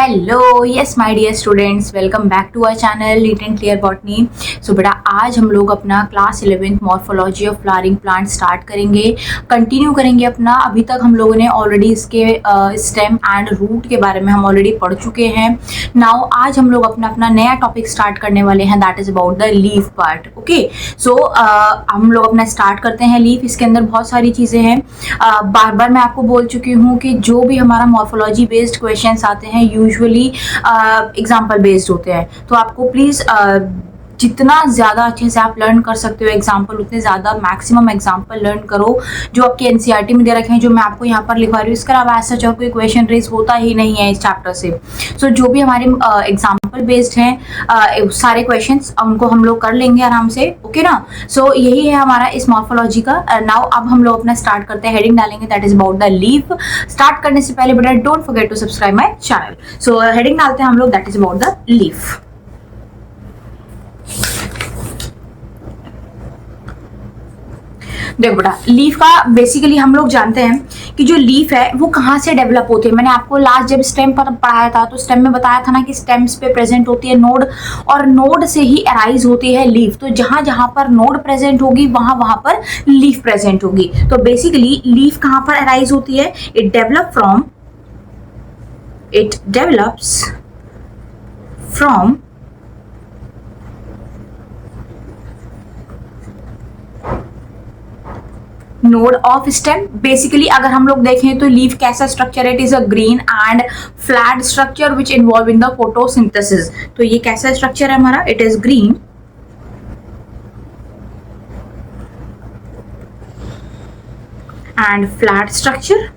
Hello yes my dear students, welcome back to our channel NEET and clear botany. So बेटा, आज हम लोग अपना class 11th morphology of flowering plant start करेंगे, continue करेंगे अपना। अभी तक हम लोगों ने ऑलरेडी इसके स्टेम एंड रूट के बारे में हम ऑलरेडी पढ़ चुके हैं। नाउ आज हम लोग अपना नया टॉपिक स्टार्ट करने वाले हैं, that is about the leaf part. Okay, so हम लोग अपना स्टार्ट करते हैं। लीफ, इसके अंदर बहुत सारी चीज़ें हैं। बार बार मैं आपको बोल चुकी हूँ कि जो भी हमारा मॉर्फोलॉजी बेस्ड क्वेश्चंस आते हैं यूजुअली एग्जाम्पल बेस्ड होते हैं, तो आपको प्लीज़ जितना ज़्यादा अच्छे से आप लर्न कर सकते हो एग्जाम्पल, उतने ज़्यादा मैक्सिमम एग्जाम्पल लर्न करो जो आपके एनसीईआरटी में दे रखे हैं, जो मैं आपको यहाँ पर लिखवा रही हूँ। इसके अलावा ऐसा जो कोई क्वेश्चन रेज होता ही नहीं है इस चैप्टर से। सो जो भी हमारे एग्जाम्पल बेस्ड हैं सारे क्वेश्चंस, उनको हम लोग कर लेंगे आराम से। ओके ना। सो यही है हमारा इस मॉर्फोलॉजी का। नाउ अब हम लोग अपना स्टार्ट करते हैं, हेडिंग डालेंगे that is about the leaf. Start करने से पहले बेटा don't forget to subscribe my channel. So heading डालते हैं हम लोग, that is about the leaf. देखो बेटा, लीफ का बेसिकली हम लोग जानते हैं कि जो लीफ है वो कहाँ से डेवलप होती है। मैंने आपको लास्ट जब स्टेम पर पढ़ाया था तो स्टेम में बताया था ना कि स्टेम्स पे प्रेजेंट होती है नोड, और नोड से ही अराइज होती है लीफ। तो जहां जहां पर नोड प्रेजेंट होगी वहां वहां पर लीफ प्रेजेंट होगी। तो बेसिकली लीफ कहाँ पर अराइज होती है? It develops from node of stem. Basically अगर हम लोग देखें तो लीफ कैसा स्ट्रक्चर है? It is a green and flat structure which involve in the photosynthesis. तो ये कैसा स्ट्रक्चर है हमारा? It is green and flat structure.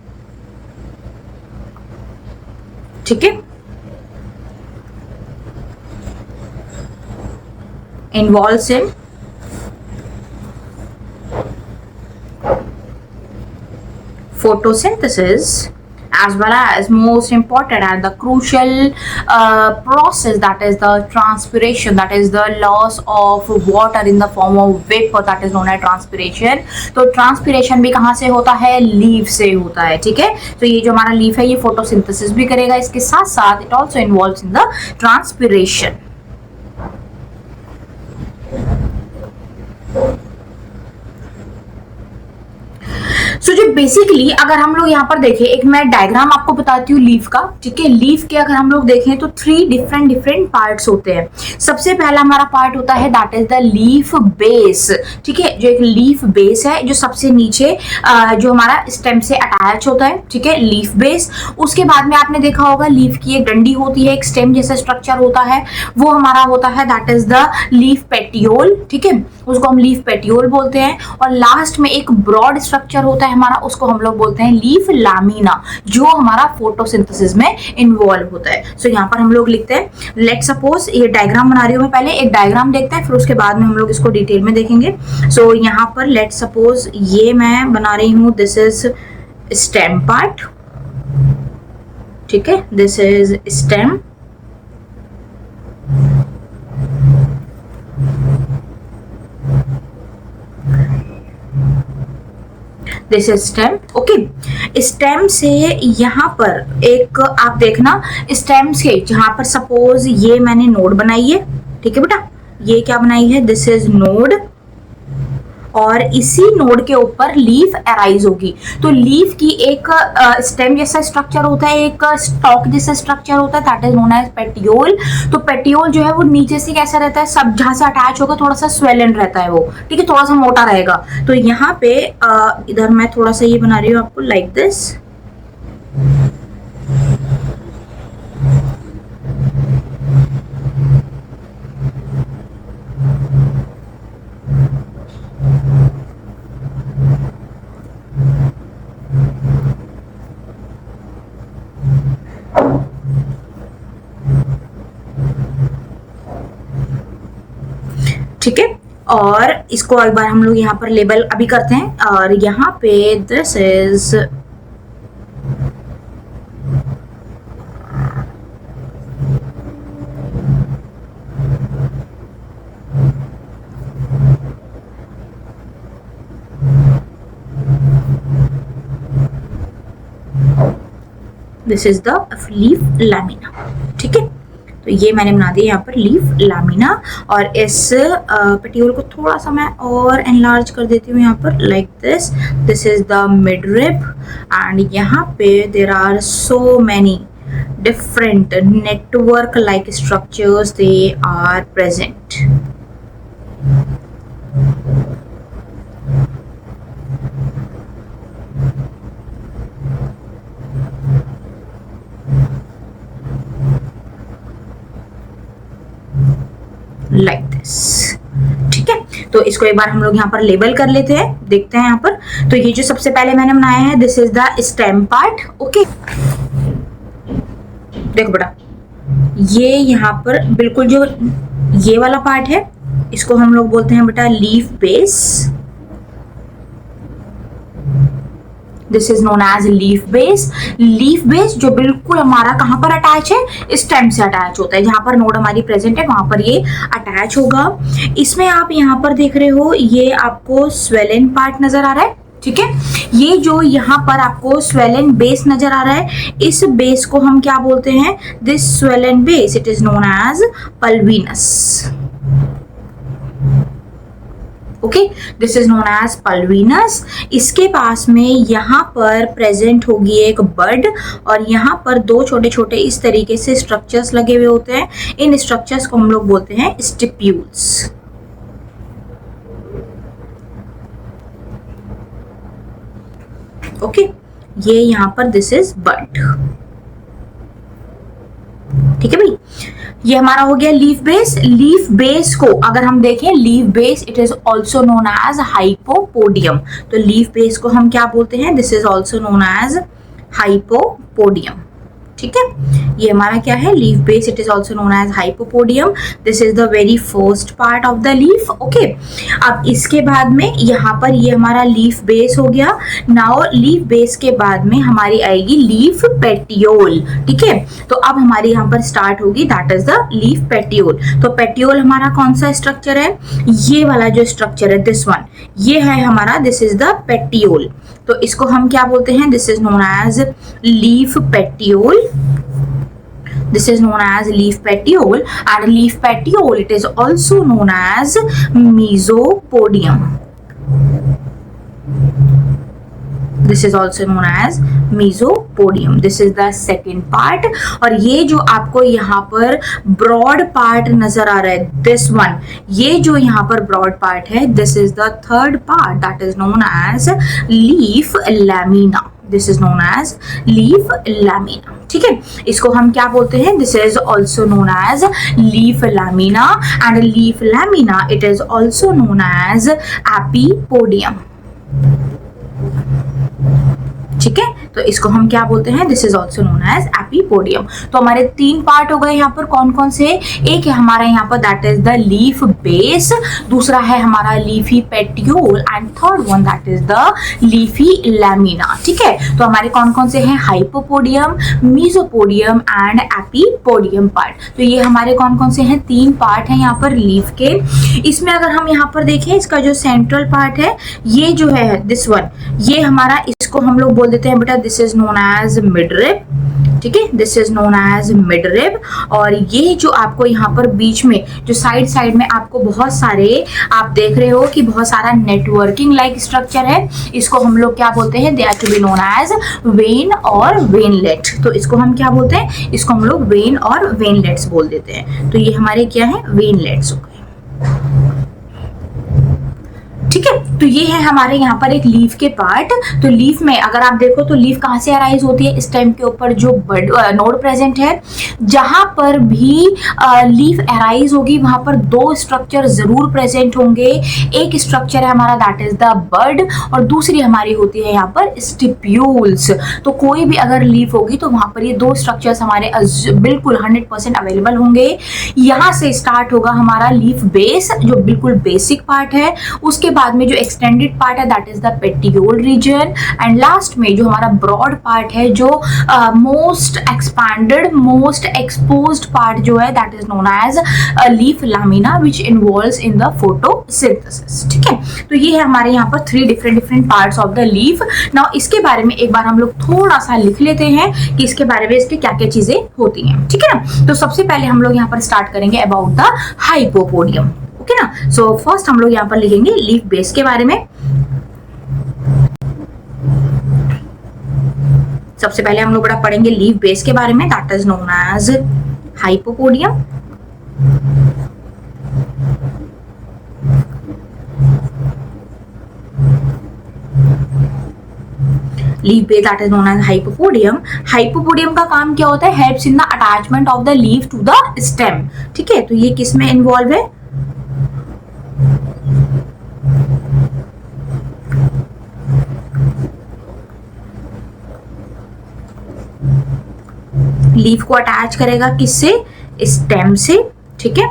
ठीक है, involves in photosynthesis, as well as most important and the crucial process, that is the transpiration, that is the loss of water in the form of vapor, that is known as transpiration। तो transpiration भी कहाँ से होता है? Leaf से होता है। ठीक है, तो ये जो हमारा लीफ है ये फोटोसिंथेसिस भी करेगा, इसके साथ साथ it also involves in the transpiration. So जो बेसिकली अगर हम लोग यहाँ पर देखें, एक मैं डायग्राम आपको बताती हूँ लीफ का। ठीक है, लीफ के अगर हम लोग देखें तो 3 डिफरेंट पार्ट्स होते हैं। सबसे पहला हमारा पार्ट होता है that is the leaf base. ठीक है, जो एक लीफ बेस है जो सबसे नीचे जो हमारा स्टेम से अटैच होता है। ठीक है, लीफ बेस। उसके बाद में आपने देखा होगा लीफ की एक डंडी होती है, एक स्टेम जैसा स्ट्रक्चर होता है, वो हमारा होता है that is the leaf petiole. ठीक है, उसको हम लीफ पेटियोल बोलते हैं। और लास्ट में एक ब्रॉड स्ट्रक्चर होता है हमारा, उसको हम लोग बोलते हैं लीफ लैमिना, जो हमारा फोटोसिंथेसिस में इन्वॉल्व होता है। सो यहाँ पर हम लोग लिखते हैं, लेट सपोज ये डायग्राम बना रही हूँ मैं, पहले एक डायग्राम देखते हैं फिर उसके बाद में हम लोग इसको डिटेल में देखेंगे। सो यहाँ पर लेट सपोज ये मैं बना रही हूँ, दिस इज स्टेम पार्ट। ठीक है, this is stem, this is stem. Okay, stem से यहाँ पर एक आप देखना, स्टेम से जहां पर सपोज ये मैंने नोड बनाई है। ठीक है बेटा, ये क्या बनाई है? दिस इज नोड, और इसी नोड के ऊपर लीफ अराइज होगी। तो लीफ की एक स्टेम जैसा स्ट्रक्चर होता है, एक स्टॉक जैसा स्ट्रक्चर होता है, that is known as petiole. तो पेटियोल जो है वो नीचे से कैसा रहता है? सब जहां से अटैच होगा थोड़ा सा स्वेलन रहता है वो। ठीक है, थोड़ा सा मोटा रहेगा। तो यहाँ पे इधर मैं थोड़ा सा ये बना रही हूँ आपको लाइक दिस। ठीक है, और इसको एक बार हम लोग यहाँ पर लेबल अभी करते हैं, और यहाँ पे this is This is the leaf lamina. ठीक है, तो ये मैंने बना दिया यहाँ पर लीफ लैमिना। और इस पेटियोल को थोड़ा सा मैं और एनलार्ज कर देती हूँ यहाँ पर, like this. This is the mid rib and यहाँ पे there are so many different network like structures they are present. Like this. ठीक है, तो इसको एक बार हम लोग यहाँ पर लेबल कर लेते हैं, देखते हैं यहाँ पर। तो ये जो सबसे पहले मैंने बनाया है, this is the stem part. Okay, देखो बेटा, ये यहाँ पर बिल्कुल जो ये वाला पार्ट है, इसको हम लोग बोलते हैं बेटा leaf base. This is known as leaf base. Leaf base जो बिल्कुल हमारा कहाँ पर अटैच है, स्टेम से अटैच होता है, जहां पर नोड हमारी प्रेजेंट है वहां पर ये अटैच होगा। इसमें आप यहाँ पर देख रहे हो, ये आपको स्वेलन पार्ट नजर आ रहा है। ठीक है, ये जो यहाँ पर आपको स्वेलन बेस नजर आ रहा है, इस बेस को हम क्या बोलते हैं, this swollen base, it is known as pulvinus. Okay, this is known as pulvinus. इसके पास में यहाँ पर प्रेजेंट होगी एक बड, और यहाँ पर दो छोटे छोटे इस तरीके से स्ट्रक्चर्स लगे हुए होते हैं। इन स्ट्रक्चर्स को हम लोग बोलते हैं स्टिप्यूल्स। ओके, ये यहाँ पर दिस इज बड। ठीक है भाई, ये हमारा हो गया लीफ बेस। लीफ बेस को अगर हम देखें, leaf base it is also known as hypopodium. तो लीफ बेस को हम क्या बोलते हैं, this is also known as hypopodium. ठीक है, ये हमारा क्या है, leaf base, it is also known as hypopodium. This is the very first part of the leaf. Okay, अब इसके बाद में यहाँ पर ये हमारा लीफ बेस हो गया। नाउ लीफ बेस के बाद में हमारी आएगी लीफ पेटियोल। ठीक है, तो अब हमारी यहाँ पर स्टार्ट होगी, that is the leaf petiole. तो पेटियोल हमारा कौन सा स्ट्रक्चर है, ये वाला जो स्ट्रक्चर है, दिस वन, ये है हमारा, दिस इज द पेटियोल। तो इसको हम क्या बोलते हैं, this is known as leaf petiole. This is known as leaf petiole, and leaf petiole it is also known as mesopodium. This is also known as mesopodium. This is the second part. और ये जो आपको यहाँ पर broad part नजर आ रहा है, this one, ये जो यहाँ पर broad part है, this is the third part, that is known as leaf lamina. This is known as leaf lamina. ठीक है, इसको हम क्या बोलते हैं, this is also known as leaf lamina, and leaf lamina it is also known as epipodium. ठीक है, तो इसको हम क्या बोलते हैं, this is also known as epipodium. तो हमारे तीन पार्ट हो गए यहाँ पर, कौन कौन से, एक है हमारा यहाँ पर that is the leaf base, दूसरा है हमारा leafy petiole, and third one that is the leafy lamina. ठीक है, तो हमारे कौन कौन से हैं, हाइपोपोडियम, मेसोपोडियम एंड एपीपोडियम पार्ट। तो ये हमारे कौन कौन से हैं, तीन पार्ट हैं यहाँ पर लीफ के। इसमें अगर हम यहाँ पर देखें, इसका जो सेंट्रल पार्ट है, ये जो है दिस वन, ये हमारा, इसको हम लोग बोल देते हैं बेटा, this is known as mid rib. ठीक है, this is known as mid rib. और ये जो आपको यहाँ पर बीच में जो साइड में आपको बहुत सारे आप देख रहे हो कि बहुत सारा नेटवर्किंग लाइक स्ट्रक्चर है, इसको हम लोग क्या बोलते हैं, they are to be known as vein और वेनलेट। तो इसको हम क्या बोलते हैं, इसको हम लोग वेन और वेनलेट्स बोल देते हैं। तो ये हमारे क्या है, वेनलेट्स हो गए। ठीक है, तो ये है हमारे यहाँ पर एक लीफ के पार्ट। तो लीफ में अगर आप देखो तो लीफ कहाँ से अराइज होती है, स्टेम के ऊपर जो नोड प्रेजेंट है, जहां पर भी लीफ अराइज होगी वहां पर दो स्ट्रक्चर जरूर प्रेजेंट होंगे। एक स्ट्रक्चर है हमारा दैट इज द बड, और दूसरी हमारी होती है यहाँ पर स्टिप्यूल्स। तो कोई भी अगर लीफ होगी तो वहां पर ये दो स्ट्रक्चर्स हमारे बिल्कुल 100% अवेलेबल होंगे। यहाँ से स्टार्ट होगा हमारा लीफ बेस, जो बिल्कुल बेसिक पार्ट है। उसके बाद बाद में जो एक्सटेंडेड पार्ट है that is the petiole region, and last में जो हमारा ब्रॉड पार्ट है, जो most expanded most exposed part जो है that is known as leaf lamina which involves in the photosynthesis. ठीक है, तो ये है हमारे यहाँ पर 3 different parts of the leaf. Now इसके बारे में एक बार हम लोग थोड़ा सा लिख लेते हैं कि इसके बारे में इसके क्या क्या चीजें होती हैं। ठीक है ना, तो सबसे पहले हम लोग यहाँ पर स्टार्ट करेंगे अबाउट द हाइपोपोडियम। ओके ना, सो फर्स्ट हम लोग यहाँ पर लिखेंगे लीफ बेस के बारे में। सबसे पहले हम लोग बड़ा पढ़ेंगे लीफ बेस के बारे में, that is known as hypopodium. Leaf base that is known as hypopodium. Hypopodium का काम क्या होता है? Helps in the attachment of the leaf to the stem. ठीक है, तो ये किस में इन्वॉल्व है? लीफ को अटैच करेगा किससे? स्टेम से। ठीक है,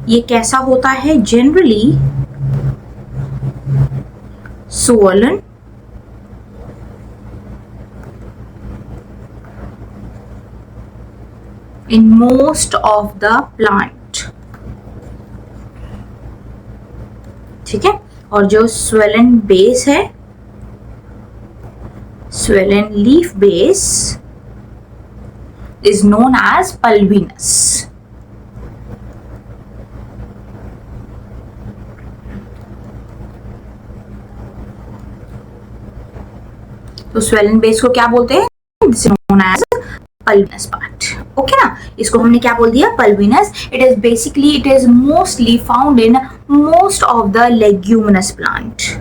ये कैसा होता है? Generally swollen in most of the plant। ठीक है, और जो swollen base है, swollen leaf base is known as pulvinus। तो swollen base को क्या बोलते हैं? This is known as pulvinous part। Okay ना, इसको हमने क्या बोल दिया? pulvinous। it is mostly found in most of the leguminous plant।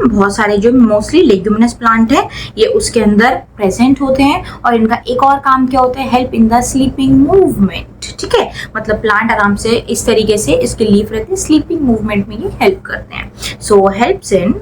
बहुत सारे जो मोस्टली लेग्यूमिनस प्लांट है ये उसके अंदर प्रेजेंट होते हैं, और इनका एक और काम क्या होता है? Help in the sleeping movement. ठीक है, मतलब प्लांट आराम से इस तरीके से इसके लीफ रहते हैं, स्लीपिंग मूवमेंट में ये हेल्प करते हैं। So helps in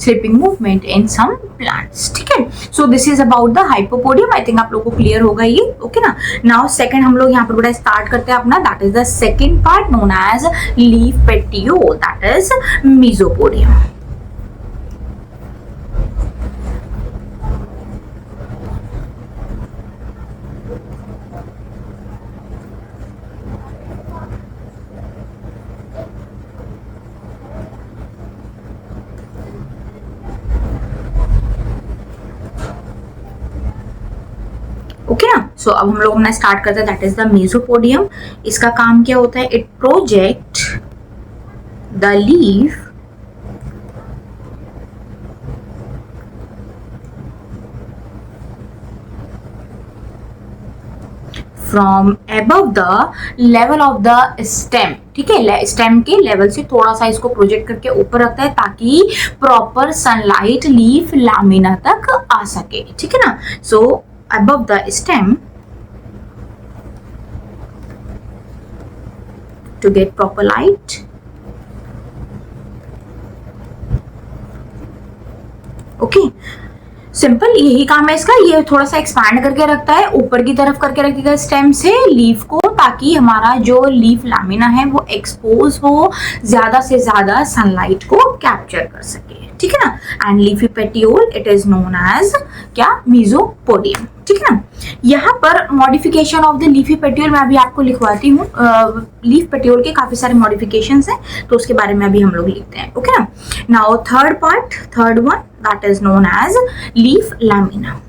sleeping movement in some plants. ठीक है, so this is about the hypopodium. I think आप लोगों को क्लियर होगा ये। ओके ना, नाउ सेकंड हम लोग यहाँ पर बड़ा स्टार्ट करते हैं अपना, that is the second part known as leaf petiole, that is mesopodium. Okay ना, सो अब हम लोग अपना स्टार्ट करते हैं, दैट इज द मेसोपोडियम। इसका काम क्या होता है? It project the leaf from above the level of the stem. ठीक है, स्टेम के लेवल से थोड़ा सा इसको प्रोजेक्ट करके ऊपर रखता है ताकि प्रॉपर सनलाइट लीफ लामिना तक आ सके। ठीक है ना, सो above the stem to get proper light। Okay, simple यही काम है इसका। ये थोड़ा सा एक्सपैंड करके रखता है, ऊपर की तरफ करके रखेगा स्टेम से लीफ को, ताकि हमारा जो लीफ लामिना है वो एक्सपोज हो, ज्यादा से ज्यादा सनलाइट को कैप्चर कर सके। ठीक है ना, and leafy petiole it is known as क्या? मेसोपोडियम। ठीक है ना, यहाँ पर modification of the leafy petiole मैं अभी आपको लिखवाती हूँ। लीफ पेटियोल के काफी सारे मॉडिफिकेशंस हैं, तो उसके बारे में अभी हम लोग लिखते हैं। ओके ना, now third part, third one that is known as leaf lamina.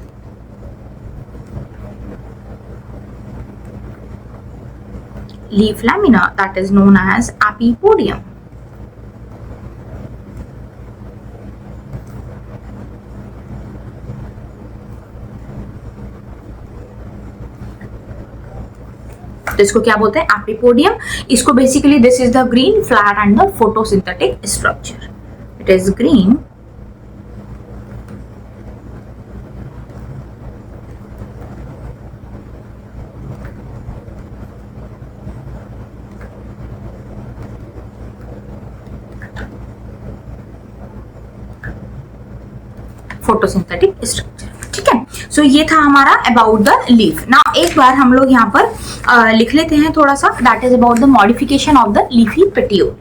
Leaf lamina that is known as apipodium। तो इसको क्या बोलते हैं? एपिपोडियम। इसको basically this is the green flat and the photosynthetic structure. It is green photosynthetic structure. ठीक है, सो ये था हमारा अबाउट द लीफ। नाउ एक बार हम लोग यहाँ पर लिख लेते हैं थोड़ा सा, that is about the modification of the leafy petiole.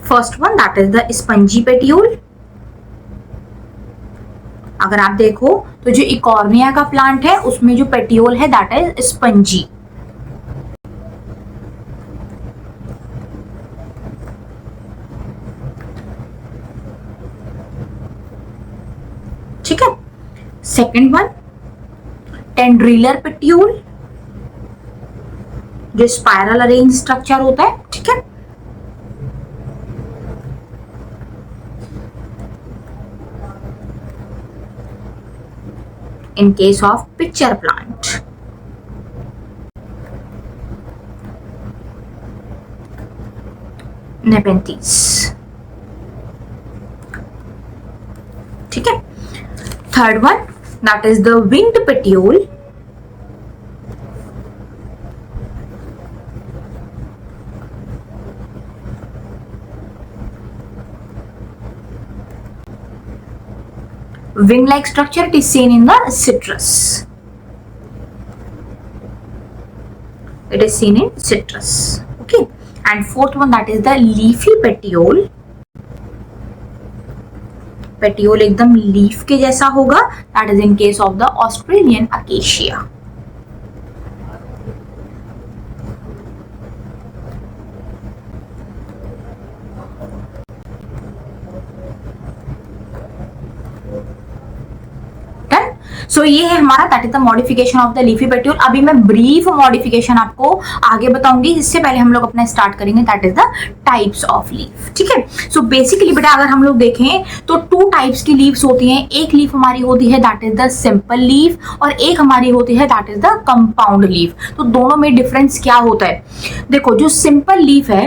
First one that is the spongy petiole. अगर आप देखो तो जो इकॉर्निया का प्लांट है उसमें जो पेटियोल है दैट इज स्पंजी। ठीक है, सेकेंड वन टेंड्रिलर पेटियोल, जो स्पाइरल अरेंज स्ट्रक्चर होता है। ठीक है, in case of pitcher plant. Nepenthes. ठीक है, third one that is the winged petiole. Wing-like structure, it is seen in the citrus. It is seen in citrus. Okay, and fourth one that is the leafy petiole. Petiole एकदम leaf के जैसा होगा, that is in case of the Australian acacia. सो ये है हमारा that is the modification of the leafy petiole. अभी मैं brief modification आपको आगे बताऊंगी, इससे पहले हम लोग अपना स्टार्ट करेंगे that is the types of leaf. ठीक है, सो बेसिकली बेटा अगर हम लोग देखें तो टू टाइप्स की लीव्स होती हैं। एक लीफ हमारी होती है that is the simple leaf और एक हमारी होती है that is the compound leaf. तो दोनों में डिफरेंस क्या होता है? देखो, जो सिंपल लीफ है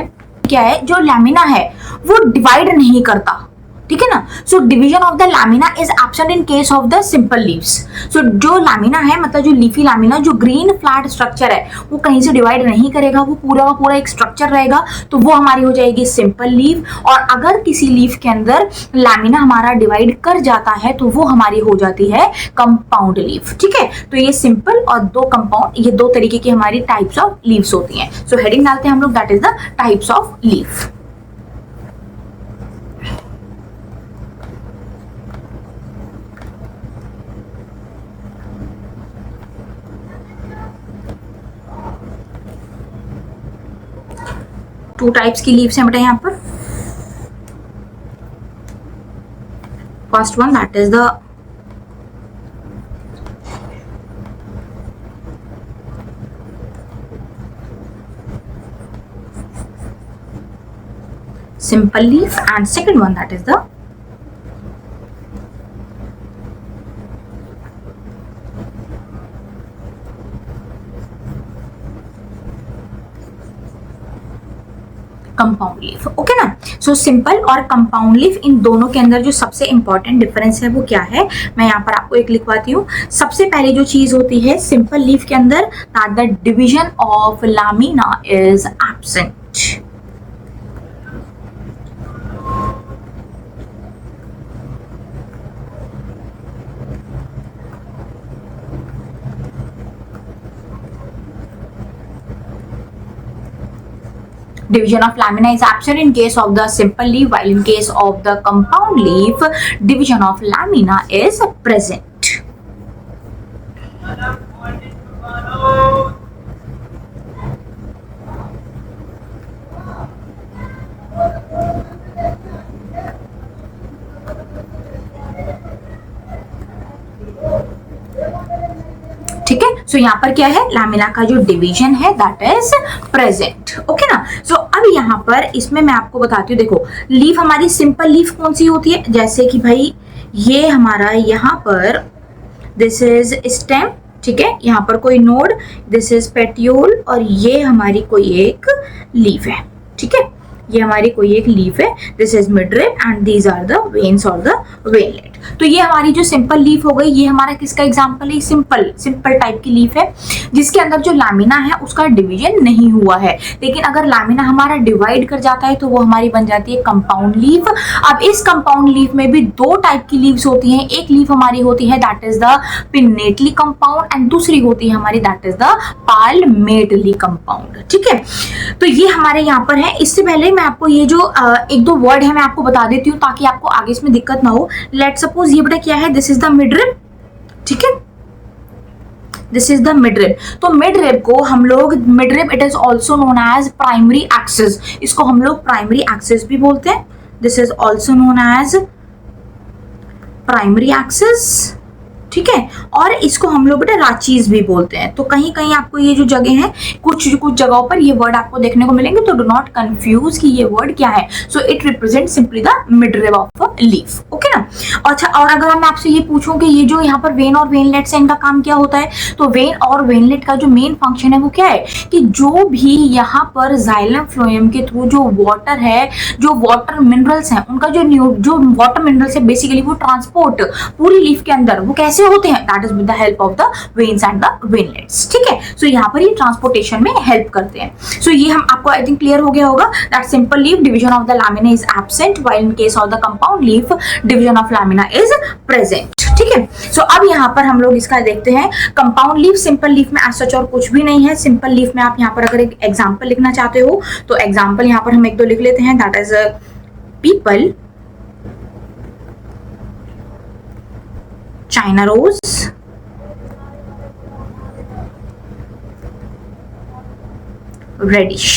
क्या है, जो लैमिना है वो डिवाइड नहीं करता। ठीक है ना, so division of the lamina is absent in case of the simple leaves. So जो लैमिना है मतलब जो लीफी लैमिना, जो ग्रीन फ्लैट स्ट्रक्चर है वो कहीं से डिवाइड नहीं करेगा, वो पूरा का पूरा एक स्ट्रक्चर रहेगा, तो वो हमारी हो जाएगी सिंपल लीफ। और अगर किसी लीफ के अंदर लैमिना हमारा डिवाइड कर जाता है तो वो हमारी हो जाती है कंपाउंड लीफ। ठीक है, तो ये सिंपल और दो कंपाउंड, ये दो तरीके की हमारी टाइप्स ऑफ लीव्स होती हैं। सो हेडिंग डालते हैं हम लोग that is the types of leaf. Two types की लीव्स हैं बेटा यहाँ पर। First one that is the simple leaf and second one that is the compound leaf. Okay ना, सो सिंपल और कंपाउंड लीफ, इन दोनों के अंदर जो सबसे इंपॉर्टेंट डिफरेंस है वो क्या है, मैं यहाँ पर आपको एक लिखवाती हूँ। सबसे पहले जो चीज होती है सिंपल लीफ के अंदर, that the division of lamina is absent. Division of lamina is absent in case of the simple leaf, while in case of the compound leaf, division of lamina is present. सो यहाँ पर क्या है, lamina का जो division है that is present. Okay ना। So अब यहाँ पर इसमें मैं आपको बताती हूँ, देखो लीफ हमारी सिंपल लीफ कौन सी होती है, जैसे कि भाई ये हमारा यहाँ पर दिस इज स्टेम, ठीक है, यहाँ पर कोई नोड, दिस इज पेट्यूल, और ये हमारी कोई एक लीफ है, ठीक है, ये हमारी कोई एक लीफ है, this is midrib and these are the veins और द वेनलेट। तो ये हमारी जो सिंपल लीफ हो गई, ये हमारा किसका एग्जांपल है, सिंपल टाइप की लीफ है जिसके अंदर जो लैमिना है उसका डिवीजन नहीं हुआ है। लेकिन अगर लैमिना हमारा डिवाइड कर जाता है तो वो हमारी बन जाती है कंपाउंड लीफ। अब इस कंपाउंड लीफ में भी दो टाइप की लीव्स होती हैं, एक लीफ हमारी होती है that is the pinnately compound and दूसरी होती है हमारी that is the palmately compound, ठीक है। तो ये हमारे यहाँ पर है। इससे पहले मैं आपको ये जो एक दो वर्ड है मैं आपको बता देती हूँ ताकि आपको आगे इसमें दिक्कत ना हो। लेट्स सपोज ये बेटा क्या है, दिस इज द मिडरिब, ठीक है, दिस इज द मिडरिब। तो मिडरिब को हम लोग, midrib it is also known as primary axis, इसको हम लोग प्राइमरी एक्सिस भी बोलते हैं, this is also known as primary axis, ठीक है। और इसको हम लोग बेटा राचीज भी बोलते हैं। तो कहीं कहीं आपको ये जो जगह है, कुछ जगहों पर ये वर्ड आपको देखने को मिलेंगे, तो डू नॉट कंफ्यूज कि ये वर्ड क्या है। So it represent simply the midrib of a leaf, okay ना। अच्छा, और अगर मैं आपसे ये पूछूं कि ये जो यहाँ पर वेन और वेनलेट से इनका काम क्या होता है, तो वेन और वेनलेट का जो मेन फंक्शन है वो क्या है कि जो भी यहाँ पर जाइलम फ्लोएम के थ्रू जो वाटर है, जो वाटर मिनरल्स हैं, उनका जो वाटर मिनरल्स है बेसिकली वो ट्रांसपोर्ट पूरी लीफ के अंदर वो कैसे होते हैं, that is with the help of the veins and the veinlets, ठीक है। सो यहाँ पर ये ट्रांसपोर्टेशन में हेल्प करते हैं। सो ये हम आपको आई थिंक क्लियर हो गया होगा that simple leaf division of the lamina is absent while in case of the compound leaf division of lamina is present, ठीक है। सो अब यहाँ पर हम लोग इसका देखते हैं कंपाउंड लीफ, सिंपल लीफ में एज सच और कुछ भी नहीं है। सिंपल लीफ में आप यहाँ पर अगर एक एग्जाम्पल लिखना चाहते हो तो एग्जाम्पल यहाँ पर हम एक दो लिख लेते हैं, that is people, China rose, reddish,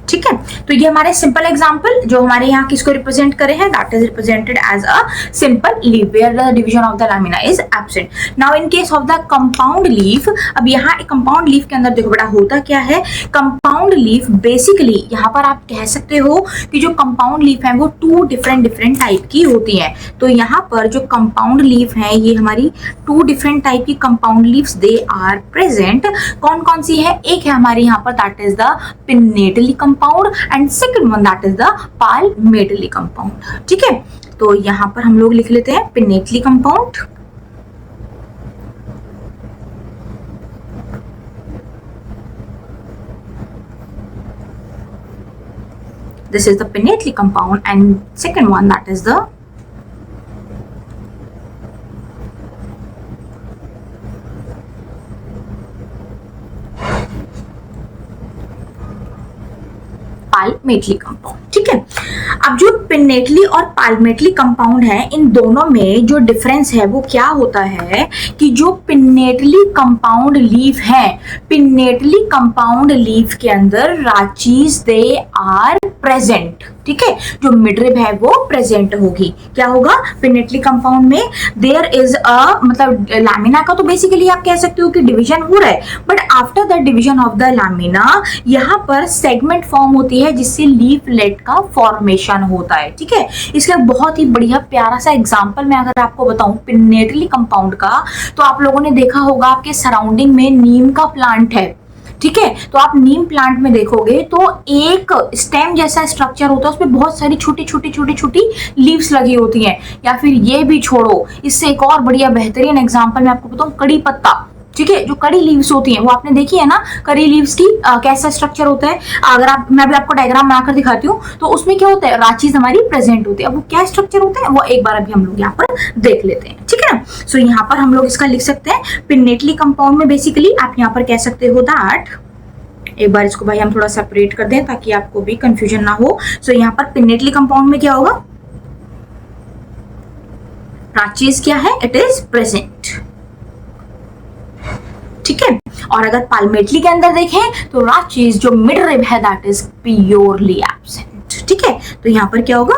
ठीक है। तो ये हमारे सिंपल एग्जांपल जो हमारे यहाँ किसको रिप्रेजेंट करे हैं, that is represented as a simple leaf where the division of the lamina is absent. Now in case of the compound leaf, अब यहाँ कंपाउंड लीफ के अंदर देखो बेटा होता क्या है, कंपाउंड लीफ बेसिकली यहाँ पर आप कह सकते हो कि जो कंपाउंड लीफ है वो टू डिफरेंट टाइप की होती है। तो यहाँ पर जो कंपाउंड लीफ है ये हमारी टू डिफरेंट टाइप की compound leaves they are present. कौन कौन सी है, एक है हमारे यहाँ पर that is the pinnately compound and second one that is the palmately compound, ठीक है। तो यहाँ पर हम लोग लिख लेते हैं pinnately compound, this is the pinnately compound and second one that is the palmately compound, ठीक है। अब जो पिन्नेटली और पाल्मेटली कंपाउंड है इन दोनों में जो डिफरेंस है वो क्या होता है कि जो पिन्नेटली कंपाउंड लीफ है, पिन्नेटली कंपाउंड लीफ के अंदर राचीज दे आर प्रेजेंट, ठीक है। जो मिडरिब है वो प्रेजेंट होगी, क्या होगा पिन्नेटली कंपाउंड में देयर इज अ, मतलब लैमिना का तो बेसिकली आप कह सकते हो कि डिवीजन हो रहा है, but after the division of the lamina यहाँ पर सेगमेंट फॉर्म होती है जिससे लीफलेट का फॉर्मेशन होता है, ठीक है। इसका बहुत ही बढ़िया प्यारा सा एग्जांपल मैं अगर आपको बताऊं पिन्नेटली कंपाउंड का, तो आप लोगों ने देखा होगा आपके सराउंडिंग में नीम का प्लांट है, ठीक है। तो आप नीम प्लांट में देखोगे तो एक स्टेम जैसा स्ट्रक्चर होता है, उसमें बहुत सारी छोटी छोटी लीव्स लगी होती हैं। या फिर ये भी छोड़ो, इससे एक और बढ़िया बेहतरीन एग्जांपल मैं आपको बताऊं, कड़ी पत्ता, ठीक है। जो कड़ी लीव्स होती हैं वो आपने देखी है ना, कड़ी लीव्स की कैसा स्ट्रक्चर होता है। अगर मैं भी आपको डायग्राम बनाकर दिखाती हूँ तो उसमें क्या होता है, राचीज हमारी प्रेजेंट होती है। अब वो क्या स्ट्रक्चर होता है वो एक बार अभी हम लोग यहाँ पर देख लेते हैं, ठीक है ना। सो यहाँ पर हम लोग इसका लिख सकते हैं पिन्नेटली कंपाउंड में बेसिकली आप यहाँ पर कह सकते हो दैट, एक बार इसको भाई हम थोड़ा सेपरेट कर दें ताकि आपको भी कंफ्यूजन ना हो। सो यहाँ पर पिन्नेटली कंपाउंड में क्या होगा, राचीज क्या है, इट इज प्रेजेंट, ठीक है। और अगर पाल्मेटली के अंदर देखें तो राचीज जो मिडरिब है दैट इज प्योरली एब्सेंट, ठीक है। तो यहाँ पर क्या होगा,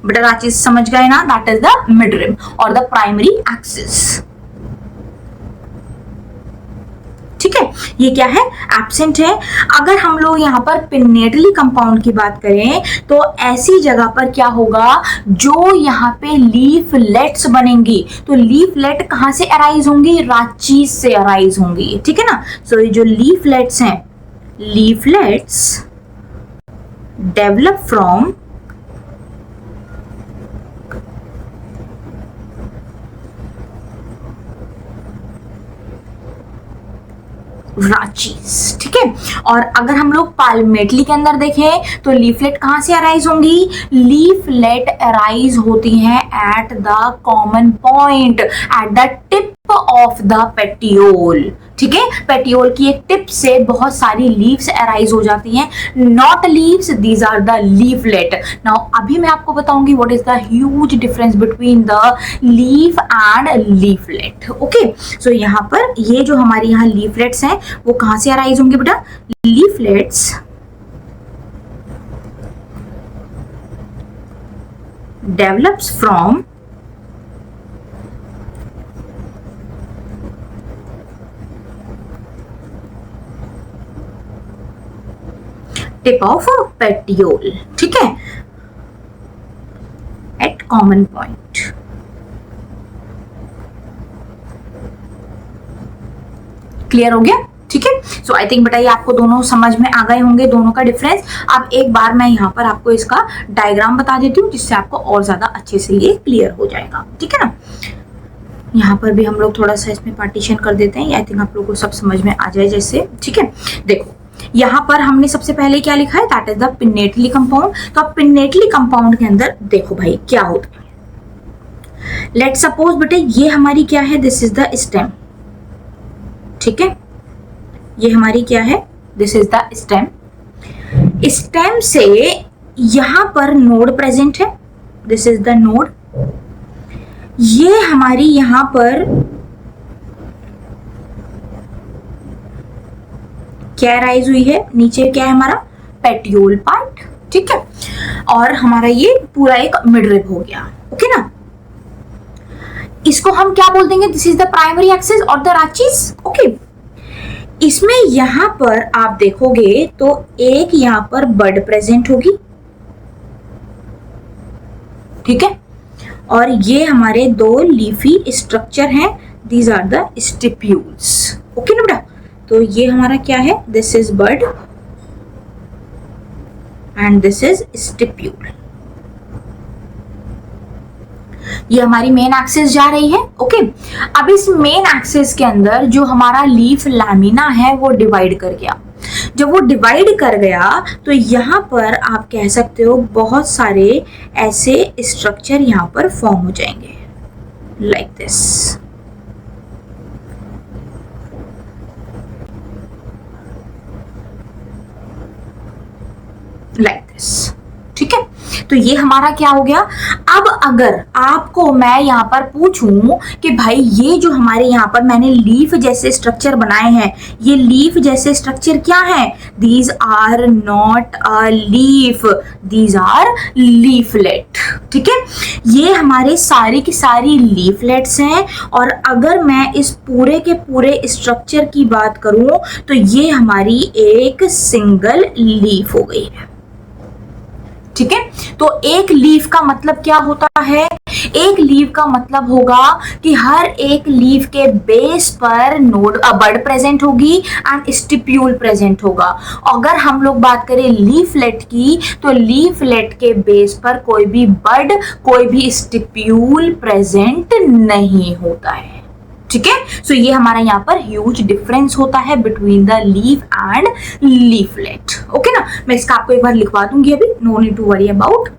बेटा रांची समझ गए ना, that is the mid rib और द प्राइमरी एक्सिस। ठीक है, ये क्या है, एब्सेंट है। अगर हम लोग यहाँ पर पिनेटली कंपाउंड की बात करें तो ऐसी जगह पर क्या होगा, जो यहाँ पे लीफलेट्स बनेंगी, तो लीफलेट कहाँ से अराइज होंगी, रांची से अराइज होंगी। ठीक है ना, सो ये जो लीफलेट्स हैं, लीफलेट्स डेवलप फ्रॉम रांचीज। ठीक है, और अगर हम लोग पाल्मेटली के अंदर देखें तो लीफलेट कहां से अराइज होंगी, लीफलेट अराइज होती हैं at the common point, at the tip of the petiole. ठीक है, पेटियोल की एक टिप से बहुत सारी लीव्स अराइज हो जाती हैं, not leaves, these are the leaflet. Now अभी मैं आपको बताऊंगी what is the huge difference between the leaf and leaflet. Okay, so यहाँ पर ये जो हमारी यहाँ लीफलेट्स हैं वो कहां से अराइज होंगे बेटा, leaflets develops from tip of petiole. ठीक है, एट कॉमन पॉइंट। क्लियर हो गया। ठीक है, सो आई थिंक बेटा ये आपको दोनों समझ में आ गए होंगे, दोनों का डिफरेंस। अब एक बार मैं यहाँ पर आपको इसका डायग्राम बता देती हूँ जिससे आपको और ज्यादा अच्छे से ये क्लियर हो जाएगा। ठीक है ना, यहाँ पर भी हम लोग थोड़ा सा इसमें पार्टीशन कर देते हैं, आई थिंक आप लोगों को सब समझ में आ जाए जैसे। ठीक है, देखो यहाँ पर हमने सबसे पहले क्या लिखा है, that is the pinnately compound. तो अब पिनेटली कंपाउंड के अंदर देखो भाई क्या होता है। लेट सपोज बेटे ये हमारी क्या है, दिस इज द स्टेम। ठीक है, ये हमारी क्या है, this is the stem. Stem से यहां पर नोड प्रेजेंट है, दिस इज द नोड। ये हमारी यहां पर क्या राइज हुई है, नीचे क्या है हमारा पेटियोल पार्ट। ठीक है, और हमारा ये पूरा एक मिड रिब हो गया। ओके ना, इसको हम क्या बोल देंगे, this is the primary axis और द रांचीज। ओके, इसमें यहां पर आप देखोगे तो एक यहां पर बड प्रेजेंट होगी। ठीक है, और ये हमारे दो लीफी स्ट्रक्चर हैं, these are the stipules. Okay ना बेटा, तो ये हमारा क्या है, this is bud and this is stipule. ये हमारी मेन एक्सिस जा रही है। ओके, अब इस मेन एक्सिस के अंदर जो हमारा लीफ लैमिना है वो डिवाइड कर गया। जब वो डिवाइड कर गया तो यहाँ पर आप कह सकते हो बहुत सारे ऐसे स्ट्रक्चर यहाँ पर फॉर्म हो जाएंगे, लाइक दिस। Like this. ठीक है, तो ये हमारा क्या हो गया। अब अगर आपको मैं यहाँ पर पूछूं कि भाई ये जो हमारे यहाँ पर मैंने लीफ जैसे स्ट्रक्चर बनाए हैं, ये लीफ जैसे स्ट्रक्चर क्या है, these are not a leaf, these are leaflet. ठीक है, ये हमारे सारी की सारी लीफलेट्स हैं। और अगर मैं इस पूरे के पूरे स्ट्रक्चर की बात करूं तो ये हमारी एक सिंगल लीफ हो गई है। ठीक है, तो एक लीफ का मतलब क्या होता है, एक लीफ का मतलब होगा कि हर एक लीफ के बेस पर नोड बड प्रेजेंट होगी एंड स्टिप्यूल प्रेजेंट होगा। अगर हम लोग बात करें लीफलेट की तो लीफलेट के बेस पर कोई भी बड, कोई भी स्टिप्यूल प्रेजेंट नहीं होता है। ठीक है, सो ये हमारा यहाँ पर ह्यूज डिफरेंस होता है between the leaf and leaflet. Okay ना, मैं इसका आपको एक बार लिखवा दूंगी अभी, no need to worry about.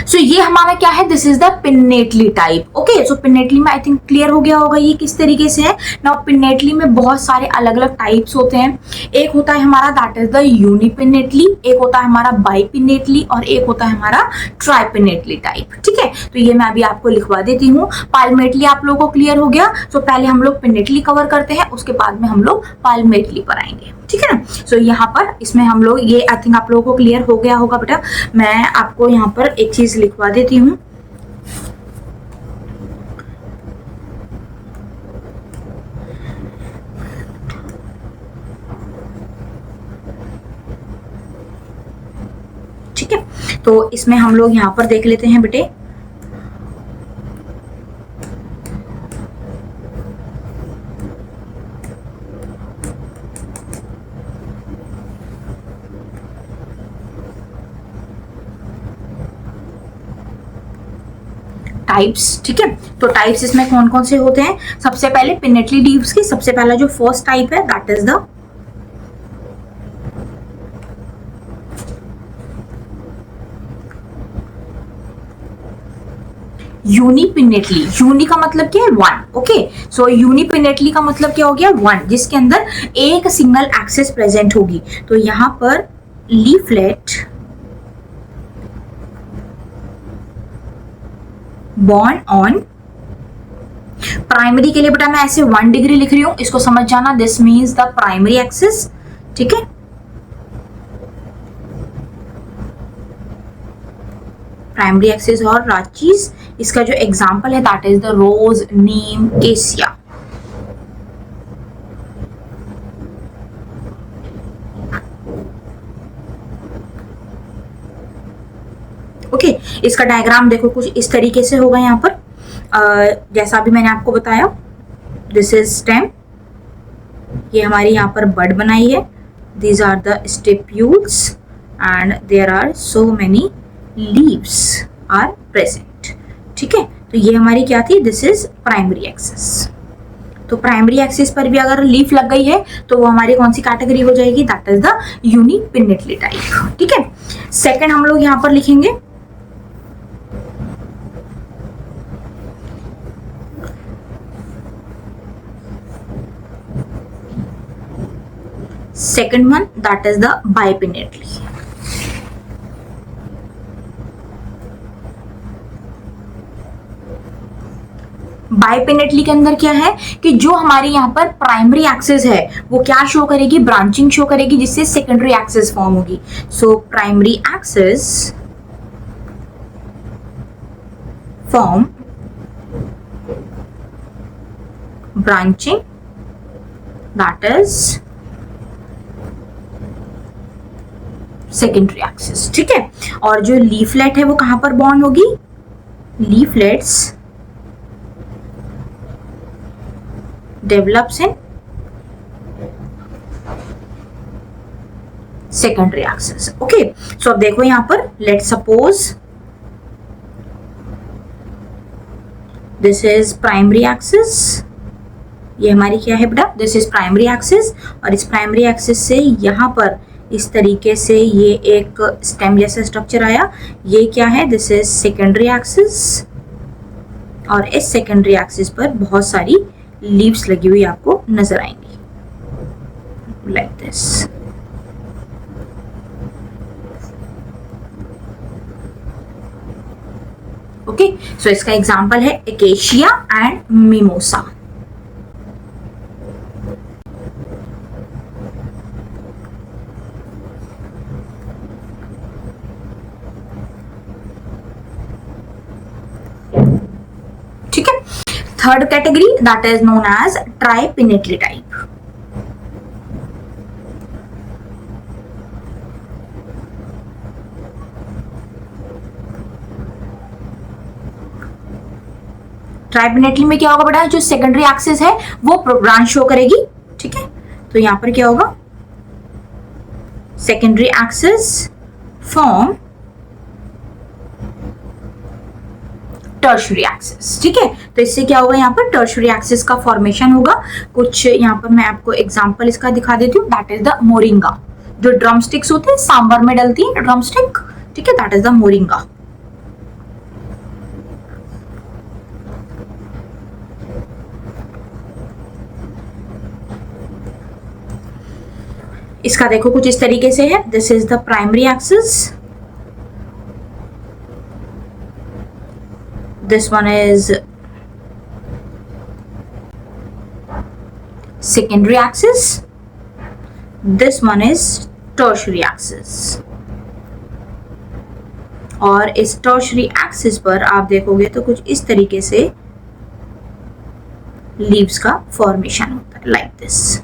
So ये हमारा क्या है, this is the pinnately type. Okay, so pinnately में आई थिंक क्लियर हो गया होगा ये किस तरीके से है। नाउ पिनेटली में बहुत सारे अलग अलग टाइप्स होते हैं। एक होता है हमारा दैट इज द यूनिपिनेटली, एक होता है हमारा बाइपिनेटली और एक होता है हमारा ट्राइपिनेटली टाइप। ठीक है, तो ये मैं अभी आपको लिखवा देती हूँ। पाल्मेटली आप लोगों को क्लियर हो गया, सो पहले हम लोग पिनेटली कवर करते हैं, उसके बाद में हम लोग पाल्मेटली पर आएंगे। ठीक है ना, सो यहाँ पर इसमें हम लोग ये आई थिंक आप लोगों को क्लियर हो गया होगा बेटा। मैं आपको यहाँ पर एक चीज चीज लिखवा देती हूँ। ठीक है, तो इसमें हम लोग यहाँ पर देख लेते हैं बेटे। टाइप्स, ठीक है, तो टाइप्स इसमें कौन कौन से होते हैं? सबसे पहले पिनेटली लीव्स की सबसे पहला जो फर्स्ट टाइप है दैट इज द यूनिपिनेटली। यूनि का मतलब क्या है? वन। ओके, सो यूनिपिनेटली का मतलब क्या हो गया? वन, जिसके अंदर एक सिंगल एक्सिस प्रेजेंट होगी। तो यहां पर लीफलेट बॉर्न ऑन प्राइमरी के लिए बेटा मैं ऐसे 1 डिग्री लिख रही हूं, इसको समझ जाना, this means the primary axis. ठीक है, प्राइमरी एक्सिस और राचीज, इसका जो एग्जांपल है दैट इज द रोज, नीम, केसिया। ओके, इसका डायग्राम देखो कुछ इस तरीके से होगा यहाँ पर। जैसा अभी मैंने आपको बताया, दिस इज स्टेम, ये हमारी यहाँ पर बड बनाई है, these are the stipules and there are so many leaves are present. ठीक है, तो ये हमारी क्या थी? This is primary axis. तो प्राइमरी एक्सिस पर भी अगर लीफ लग गई है तो वो हमारी कौन सी कैटेगरी हो जाएगी? That is the unipinnately type. ठीक है, सेकंड हम लोग यहाँ पर लिखेंगे second one, that is the bipinnately। बाइपिनेटली के अंदर क्या है कि जो हमारी यहाँ पर प्राइमरी एक्सिस है वो क्या शो करेगी? ब्रांचिंग शो करेगी, जिससे सेकेंडरी एक्सिस फॉर्म होगी। So primary axis form branching, that is secondary axis. ठीक है, और जो लीफलेट है वो कहां पर बॉर्न होगी? Leaflets develops in secondary axis. Okay, so अब देखो यहां पर, let suppose this is primary axis, ये हमारी क्या है बेटा? दिस इज प्राइमरी एक्सिस, और इस प्राइमरी एक्सिस से यहां पर इस तरीके से ये एक स्टेम जैसा स्ट्रक्चर आया, ये क्या है? दिस इज सेकेंडरी एक्सिस, और इस सेकेंडरी एक्सिस पर बहुत सारी लीव्स लगी हुई आपको नजर आएंगी, लाइक दिस। ओके, सो इसका एग्जांपल है एकेशिया एंड मिमोसा। ठीक है, third category that is known as tripinnately type. Tripinnately में क्या होगा बेटा? जो सेकेंडरी एक्सिस है वो ब्रांच शो करेगी। ठीक है, तो यहां पर क्या होगा? Secondary axis form tertiary axis. ठीक है, तो इससे क्या होगा? यहाँ पर टर्शरी एक्सिस का फॉर्मेशन होगा। कुछ यहाँ पर मैं आपको एग्जांपल इसका दिखा देती हूँ, दैट इज द मोरिंगा। जो ड्रम स्टिक्स होते हैं, सांबर में डलती है ड्रम स्टिक, ठीक है, दैट इज द मोरिंगा। इसका देखो कुछ इस तरीके से है, this is the primary axis, this one is secondary axis, this one is tertiary axis। और इस टर्शरी एक्सिस पर आप देखोगे तो कुछ इस तरीके से लीव्स का फॉर्मेशन होता है, लाइक दिस।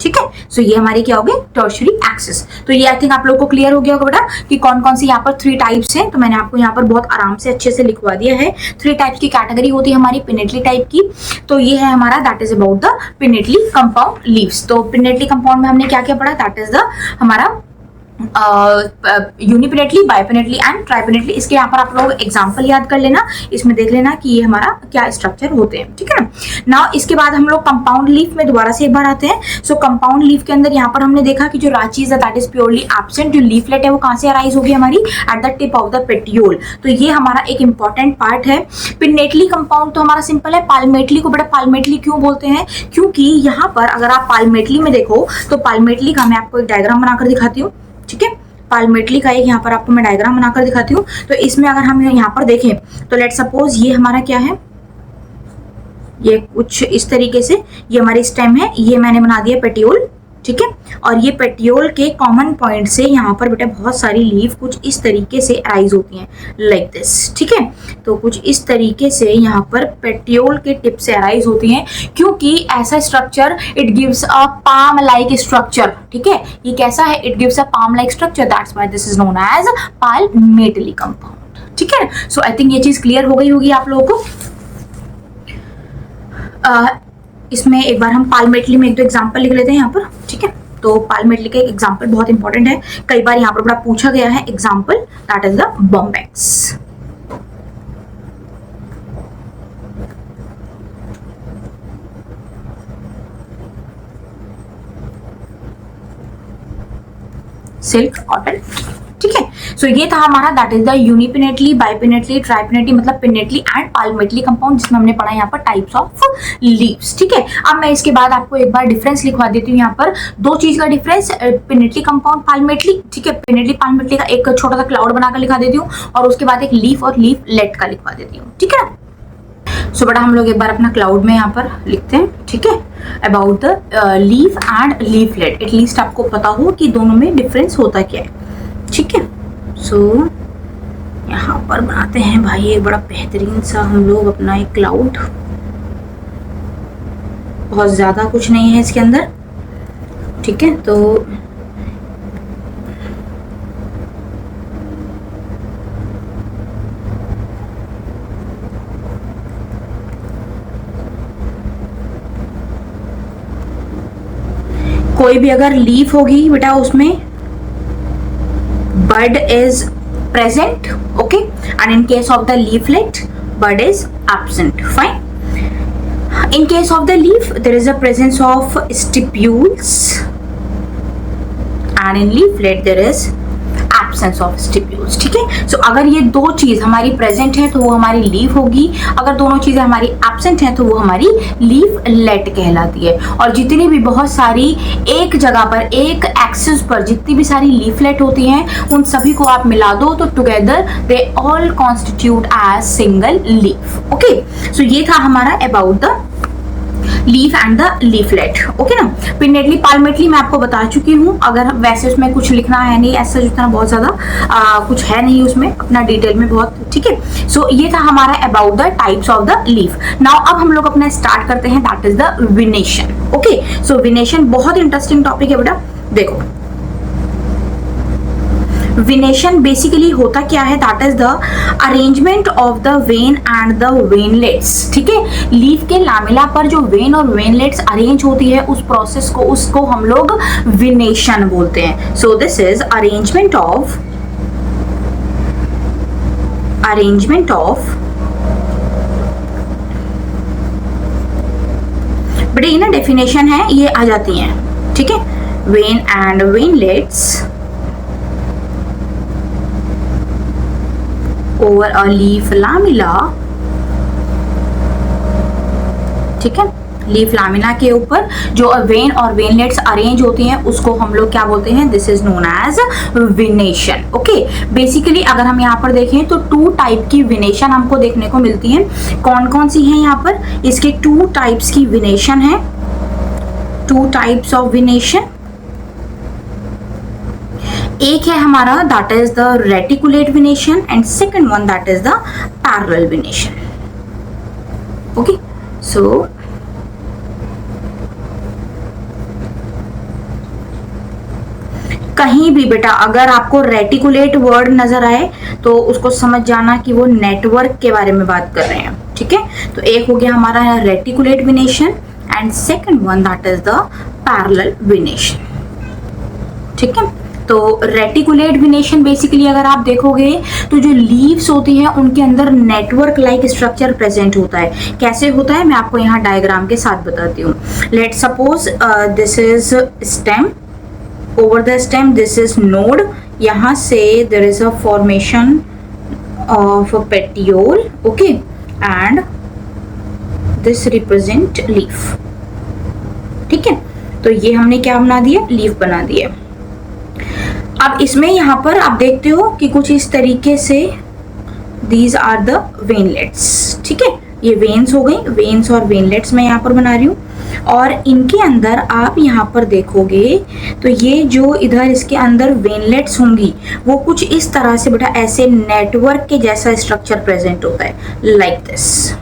ठीक है, सो ये हमारी क्या हो गई, टर्शरी एक्सिस। तो ये आई थिंक आप लोगों को क्लियर हो गया होगा बेटा कि कौन कौन सी यहाँ पर 3 टाइप्स हैं। तो मैंने आपको यहाँ पर बहुत आराम से अच्छे से लिखवा दिया है। 3 टाइप्स की कैटेगरी होती है हमारी पिनेटली टाइप की। तो ये है हमारा, that is about the pinnately compound leaves. तो पिनेटली कंपाउंड में हमने क्या क्या पढ़ा, दैट इज द हमारा यूनिपिनेटली, बाइपिनेटली एंड ट्राइपिनेटली। इसके यहाँ पर आप लोग एग्जांपल याद कर लेना, इसमें देख लेना कि ये हमारा क्या स्ट्रक्चर होते हैं। ठीक है ना। नाउ इसके बाद हम लोग कंपाउंड लीफ में दोबारा से एक बार आते हैं। सो कंपाउंड लीफ के अंदर यहाँ पर हमने देखा कि जो राचीज है दैट इज प्योरली एब्सेंट। जो लीफलेट है वो कहाँ से अराइज होगी हमारी, at the tip of the petiole. तो ये हमारा एक इंपॉर्टेंट पार्ट है। पिनेटली कंपाउंड तो हमारा सिंपल है। पाल्मेटली को बेटा पाल्मेटली क्यों बोलते हैं, क्योंकि यहाँ पर अगर आप पाल्मेटली में देखो तो पाल्मेटली का मैं आपको एक डायग्राम बनाकर दिखाती हूँ। ठीक है, पाल्मेटली का एक यहाँ पर आपको मैं डायग्राम बनाकर दिखाती हूँ। तो इसमें अगर हम यहाँ पर देखें तो लेट सपोज ये हमारा क्या है, ये कुछ इस तरीके से ये हमारी स्टेम है, ये मैंने बना दिया पेटियोल। ठीक है, और ये पेटियोल के कॉमन पॉइंट से यहाँ पर बेटा बहुत सारी लीफ कुछ इस तरीके से अराइज होती हैं, लाइक दिस। ठीक है, तो कुछ इस तरीके से यहाँ पर पेटियोल के टिप से अराइज होती हैं, क्योंकि ऐसा structure it gives a palm like structure. ठीक है, ये कैसा है, it gives a palm like structure, that's why this is known as palmately compound. ठीक है, सो आई थिंक ये चीज क्लियर हो गई होगी आप लोगों को। इसमें एक बार हम पाल्मेटली में एक दो एग्जांपल लिख लेते हैं यहाँ पर। ठीक है, तो पाल्मेटली का एक एग्जांपल बहुत इंपॉर्टेंट है, कई बार यहाँ पर बड़ा पूछा गया है example, that is the Bombax. Silk cotton. ठीक है, सो ये था हमारा, दैट इज द यूनिपिनेटली, बाइपिनेटली, ट्राइपिनेटली मतलब पिनेटली एंड पाल्मेटली कंपाउंड, जिसमें हमने पढ़ा यहाँ पर टाइप्स ऑफ लीव्स। ठीक है, अब मैं इसके बाद आपको एक बार डिफरेंस लिखवा देती हूँ। यहाँ पर 2 चीज का डिफरेंस, पिनेटली कंपाउंड, पाल्मेटली। ठीक है, पिनेटली पाल्मेटली का एक छोटा सा क्लाउड बनाकर लिखा देती हूँ, और उसके बाद एक लीफ और लीफलेट का लिखवा देती हूँ। ठीक है, सो बेटा हम लोग एक बार अपना क्लाउड में यहाँ पर लिखते हैं। ठीक है, about the leaf and leaflet, at least आपको पता हो कि दोनों में डिफरेंस होता क्या है। ठीक है, सो यहाँ पर बनाते हैं भाई एक बड़ा बेहतरीन सा हम लोग अपना एक क्लाउड। बहुत ज्यादा कुछ नहीं है इसके अंदर। ठीक है, तो कोई भी अगर लीफ होगी बेटा उसमें bud is present, okay, and in case of the leaflet bud is absent, fine. In case of the leaf there is a presence of stipules, and in leaflet there is absence of stipules. ठीक है, सो अगर ये 2 चीज हमारी present है तो वो हमारी लीफ होगी, अगर दोनों चीजें हमारी एब्सेंट हैं तो वो हमारी लीफलेट कहलाती है। और जितनी भी बहुत सारी एक जगह पर एक एक्सिस पर जितनी भी सारी लीफलेट होती हैं उन सभी को आप मिला दो तो together they all constitute as single leaf. Okay, so ये था हमारा about the leaf and the leaflet. Okay ना, पिनेटली पाल्मेटली मैं आपको बता चुकी हूँ, अगर वैसे उसमें कुछ लिखना है नहीं, ऐसा जितना बहुत ज्यादा कुछ है नहीं उसमें अपना डिटेल में बहुत। ठीक है, सो ये था हमारा about the types of the leaf. Now अब हम लोग अपना स्टार्ट करते हैं, दैट इज द विनेशन। ओके, सो विनेशन बहुत इंटरेस्टिंग टॉपिक है बेटा। देखो विनेशन बेसिकली होता क्या है, that is the arrangement of the vein and the veinlets. ठीक है, लीफ के लामेला पर जो वेन और वेनलेट्स अरेंज होती है उस प्रोसेस को, उसको हम लोग विनेशन बोलते हैं। सो दिस इज अरेंजमेंट ऑफ बड़े ये ना डेफिनेशन है, ये आ जाती हैं। ठीक है, when and veinlets over a leaf lamina। ठीक है, लीफ लामिना के ऊपर जो वेन और वेनलेट्स अरेंज होती हैं उसको हम लोग क्या बोलते हैं, this is known as venation. Okay, basically अगर हम यहाँ पर देखें तो 2 टाइप की विनेशन हमको देखने को मिलती हैं। कौन कौन सी हैं यहाँ पर, इसके 2 टाइप्स की विनेशन है। Two types of venation. एक है हमारा that is the reticulate venation and second one that is the parallel venation. Okay, so कहीं भी बेटा अगर आपको रेटिकुलेट वर्ड नजर आए तो उसको समझ जाना कि वो नेटवर्क के बारे में बात कर रहे हैं। ठीक है, तो एक हो गया हमारा reticulate venation and second one that is the parallel विनेशन। ठीक है, तो रेटिकुलेट विनेशन बेसिकली अगर आप देखोगे तो जो लीव्स होती हैं उनके अंदर नेटवर्क लाइक स्ट्रक्चर प्रेजेंट होता है। कैसे होता है मैं आपको यहाँ डायग्राम के साथ बताती हूँ। Late suppose this is stem, over the stem this is node, यहाँ से there is a formation of a petiole, okay, and this represent leaf। ठीक है, तो ये हमने क्या बना दिया, लीफ बना दिया। अब इसमें यहाँ पर आप देखते हो कि कुछ इस तरीके से these are the वेनलेट्स। ठीक है, ये वेन्स हो गई, वेन्स और वेनलेट्स मैं यहाँ पर बना रही हूँ और इनके अंदर आप यहाँ पर देखोगे तो ये जो इधर इसके अंदर वेनलेट्स होंगी वो कुछ इस तरह से बेटा ऐसे नेटवर्क के जैसा स्ट्रक्चर प्रेजेंट होता है लाइक दिस।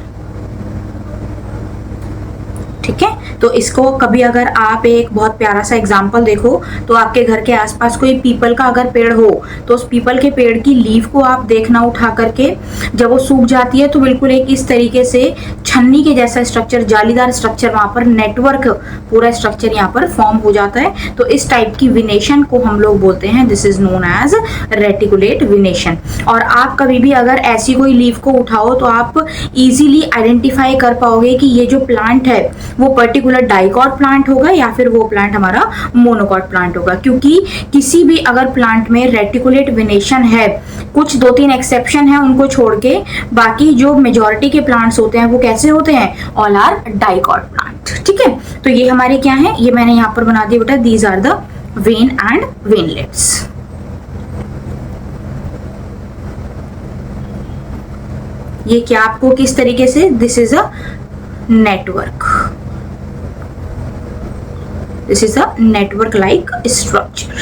ठीक है, तो इसको कभी अगर आप एक बहुत प्यारा सा एग्जांपल देखो तो आपके घर के आसपास कोई पीपल का अगर पेड़ हो तो उस पीपल के पेड़ की लीफ को आप देखना उठा करके, जब वो सूख जाती है तो बिल्कुल एक इस तरीके से छन्नी के जैसा स्ट्रक्चर, जालीदार स्ट्रक्चर, वहां पर नेटवर्क पूरा स्ट्रक्चर यहाँ पर फॉर्म हो जाता है। तो इस टाइप की विनेशन को हम लोग बोलते हैं, this is known as reticulate venation. और आप कभी भी अगर ऐसी कोई लीफ को उठाओ तो आप इजीली आइडेंटिफाई कर पाओगे कि ये जो प्लांट है वो पर्टिकुलर डाइकॉट प्लांट होगा या फिर वो प्लांट हमारा मोनोकॉट प्लांट होगा, क्योंकि किसी भी अगर प्लांट में रेटिकुलेट विनेशन है, कुछ 2-3 एक्सेप्शन है उनको छोड़ के, बाकी जो मेजॉरिटी के प्लांट्स होते हैं वो कैसे होते हैं, ऑल आर डाइकॉट प्लांट। ठीक है, तो ये हमारे क्या है, ये मैंने यहाँ पर बना दिया बेटा, these are the vein and veinlets. ये क्या आपको किस तरीके से, this is a network, this is a network like structure।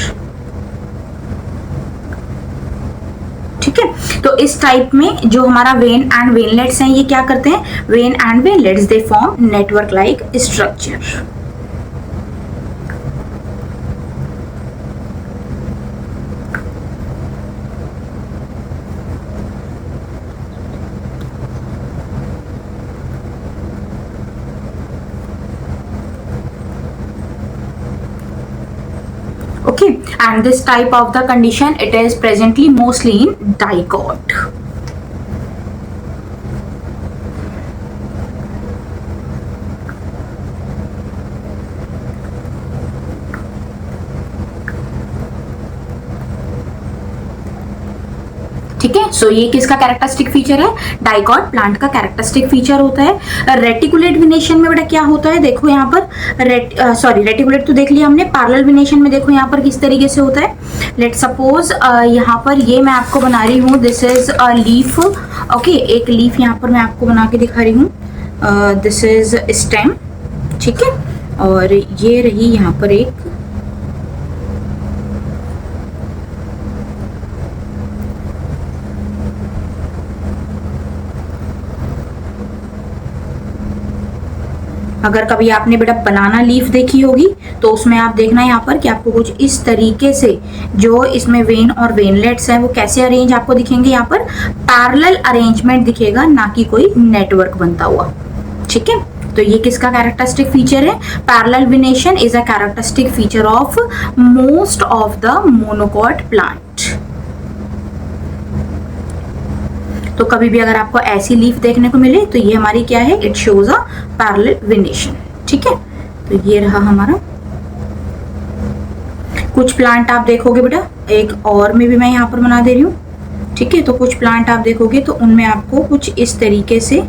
ठीक है, तो इस टाइप में जो हमारा वेन एंड वेनलेट्स हैं ये क्या करते हैं, when and veinlets they form network like structure. Okay, and this type of the condition it is presently mostly in dicot। ठीक है, सो ये किसका कैरेक्टरिस्टिक फीचर है, डाइकॉट प्लांट का कैरेक्टरिस्टिक फीचर होता है। रेटिकुलेट विनेशन में बेटा क्या होता है, देखो यहाँ पर सॉरी रेटिकुलेट तो देख लिया हमने, पैरेलल विनेशन में देखो यहाँ पर किस तरीके से होता है। लेट सपोज यहाँ पर ये मैं आपको बना रही हूँ, this is a leaf. Okay, एक लीफ यहाँ पर मैं आपको बना के दिखा रही हूँ, दिस इज स्टेम। ठीक है, और ये रही यहाँ पर एक अगर कभी आपने बेटा बनाना लीफ देखी होगी तो उसमें आप देखना यहाँ पर कि आपको कुछ इस तरीके से जो इसमें वेन और वेनलेट्स हैं वो कैसे अरेंज आपको दिखेंगे, यहाँ पर पैरेलल अरेंजमेंट दिखेगा, ना कि कोई नेटवर्क बनता हुआ। ठीक है, तो ये किसका कैरेक्टरिस्टिक फीचर है, parallel विनेशन is a characteristic feature of most of the monocot plant. तो कभी भी अगर आपको ऐसी लीफ देखने को मिले तो ये हमारी क्या है, इट शोज अ पैरेलल विनेशन। ठीक है, तो ये रहा हमारा। कुछ प्लांट आप देखोगे बेटा, एक और में भी मैं यहाँ पर बना दे रही हूँ। ठीक है, तो कुछ प्लांट आप देखोगे तो उनमें आपको कुछ इस तरीके से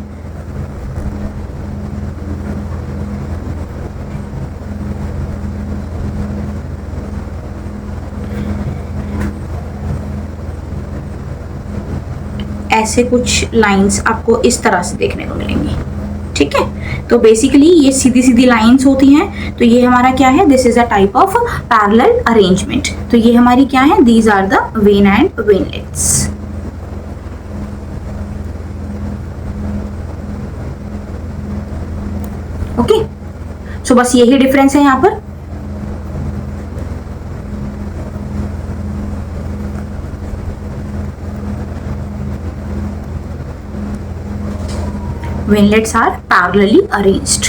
ऐसे कुछ लाइंस आपको इस तरह से देखने को मिलेंगी। ठीक है। तो बेसिकली ये सीधी सीधी लाइंस होती हैं, तो ये हमारा क्या है, this is a type of parallel arrangement. तो ये हमारी क्या है, these are the vein and veinlets. Okay, so बस यही डिफरेंस है यहाँ पर। Winglets are parallelly arranged.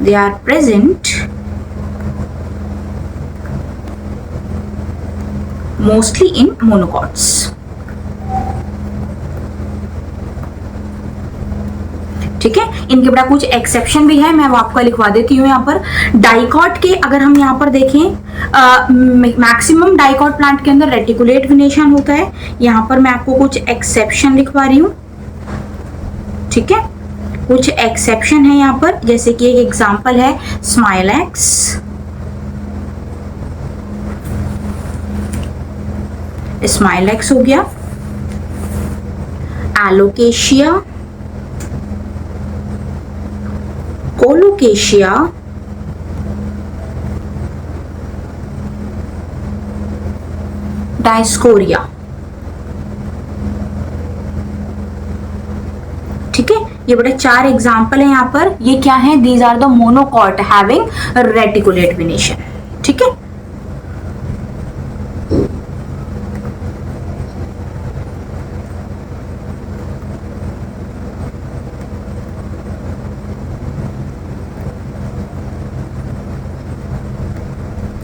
They are present mostly in monocots. ठीक है, इनके बड़ा कुछ एक्सेप्शन भी है, मैं वो आपको लिखवा देती हूँ यहाँ पर। डाइकॉट के अगर हम यहाँ पर देखें, मैक्सिमम डाइकॉट प्लांट के अंदर रेटिकुलेट वेनेशन होता है। यहाँ पर मैं आपको कुछ एक्सेप्शन लिखवा रही हूँ। ठीक है, कुछ एक्सेप्शन है यहाँ पर, जैसे कि एक एग्जांपल है स्माइलैक्स, स्माइलैक्स हो गया, एलोकेशिया, कोलोकेशिया, डायस्कोरिया। ठीक है, ये बड़े 4 एग्जाम्पल है यहाँ पर। ये क्या है, these are the monocot having reticulate venation. ठीक है,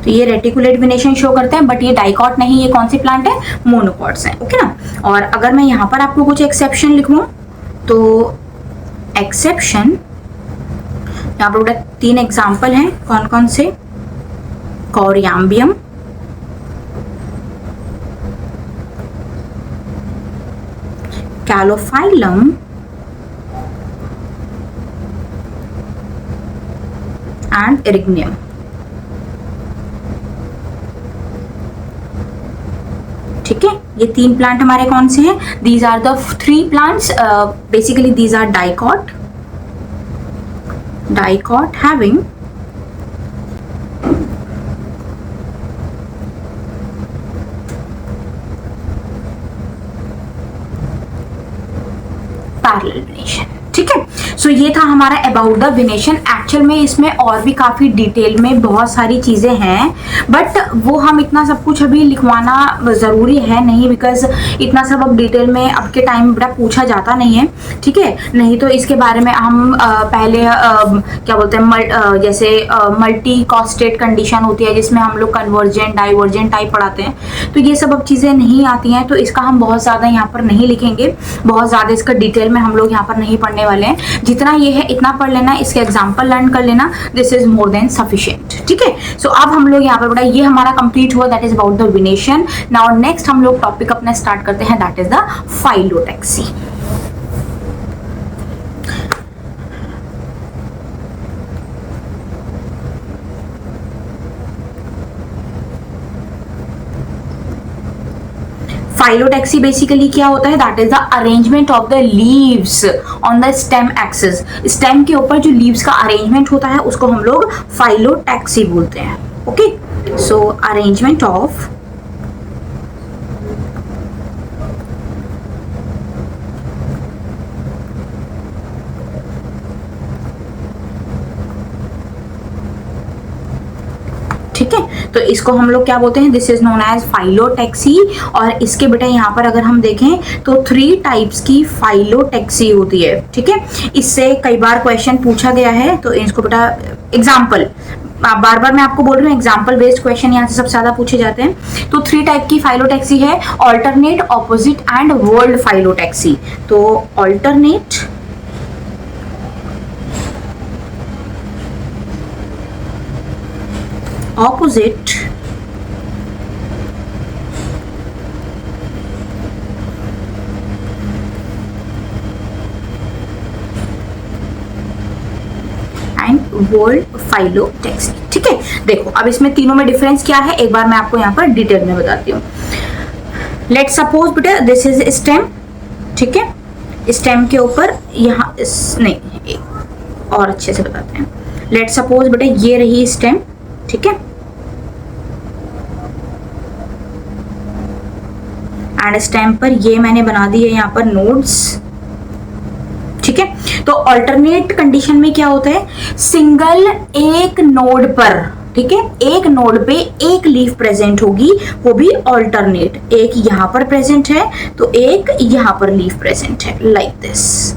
तो ये रेटिकुलेट वेनेशन शो करते हैं, बट ये डाइकॉट नहीं, ये कौन सी प्लांट है, मोनोकॉट्स हैं। ओके ना। और अगर मैं यहाँ पर आपको कुछ एक्सेप्शन लिखूं, तो एक्सेप्शन यहाँ पर 3 एग्जाम्पल हैं, कौन कौन से, कोरियम्बियम, कैलोफाइलम एंड इरिग्नियम। ठीक है, ये 3 प्लांट हमारे कौन से हैं, these are the 3 plants, basically these are dicot, dicot having parallel venation. ठीक है, सो ये था हमारा अबाउट द वेनेशन। एक्चुअल में इसमें और भी काफ़ी डिटेल में बहुत सारी चीज़ें हैं, बट वो हम इतना सब कुछ अभी लिखवाना ज़रूरी है नहीं, बिकॉज इतना सब अब डिटेल में अब के टाइम में बड़ा पूछा जाता नहीं है। ठीक है, नहीं तो इसके बारे में हम पहले क्या बोलते हैं, जैसे मल्टी कॉस्टेट कंडीशन होती है, जिसमें हम लोग कन्वर्जेंट डाइवर्जेंट टाइप पढ़ाते हैं, तो ये सब अब चीज़ें नहीं आती हैं, तो इसका हम बहुत ज़्यादा यहाँ पर नहीं लिखेंगे, बहुत ज़्यादा इसका डिटेल में हम लोग यहाँ पर नहीं पढ़ने वाले हैं। जितना ये है इतना पढ़ लेना, इसके एग्जाम्पल लर्न कर लेना, this is more than sufficient. ठीक है, सो अब हम लोग यहाँ पर बड़ा ये हमारा कंप्लीट हुआ, that is about the venation. Now next हम लोग टॉपिक अपना स्टार्ट करते हैं, that is the phyllotaxy. Phyllotaxy basically क्या होता है, that is the arrangement of the leaves on the stem axis. Stem के ऊपर जो लीव्स का अरेंजमेंट होता है उसको हम लोग फाइलोटैक्सी बोलते हैं। ओके, सो अरेंजमेंट ऑफ ठीक है, तो इसको हम लोग क्या बोलते हैं, this is known as phyllotaxy. और इसके बेटा यहाँ पर अगर हम देखें तो 3 टाइप्स की फाइलोटैक्सी होती है। ठीक है, इससे कई बार क्वेश्चन पूछा गया है, तो इसको बेटा एग्जाम्पल, बार बार मैं आपको बोल रही हूँ, एग्जाम्पल बेस्ड क्वेश्चन यहाँ से सबसे ज्यादा पूछे जाते हैं। तो 3 टाइप की फाइलोटैक्सी है, alternate, opposite and whorled phyllotaxy. तो alternate, opposite and whorled phyllotaxy. ठीक है, है। देखो अब इसमें तीनों में डिफरेंस क्या है एक बार मैं आपको यहाँ पर डिटेल में बताती हूँ। लेट सपोज बेटा दिस इज स्टेम, ठीक है, स्टेम के ऊपर यहाँ नहीं और अच्छे से बताते हैं। लेट सपोज बेटा ये रही स्टेम, ठीक है, एंड स्टेम पर ये मैंने बना दी है यहाँ पर नोड्स, ठीक है। तो अल्टरनेट कंडीशन में क्या होता है, सिंगल एक नोड पर, ठीक है, एक नोड पे एक लीफ प्रेजेंट होगी, वो भी अल्टरनेट, एक यहां पर प्रेजेंट है तो एक यहां पर लीफ प्रेजेंट है, लाइक दिस,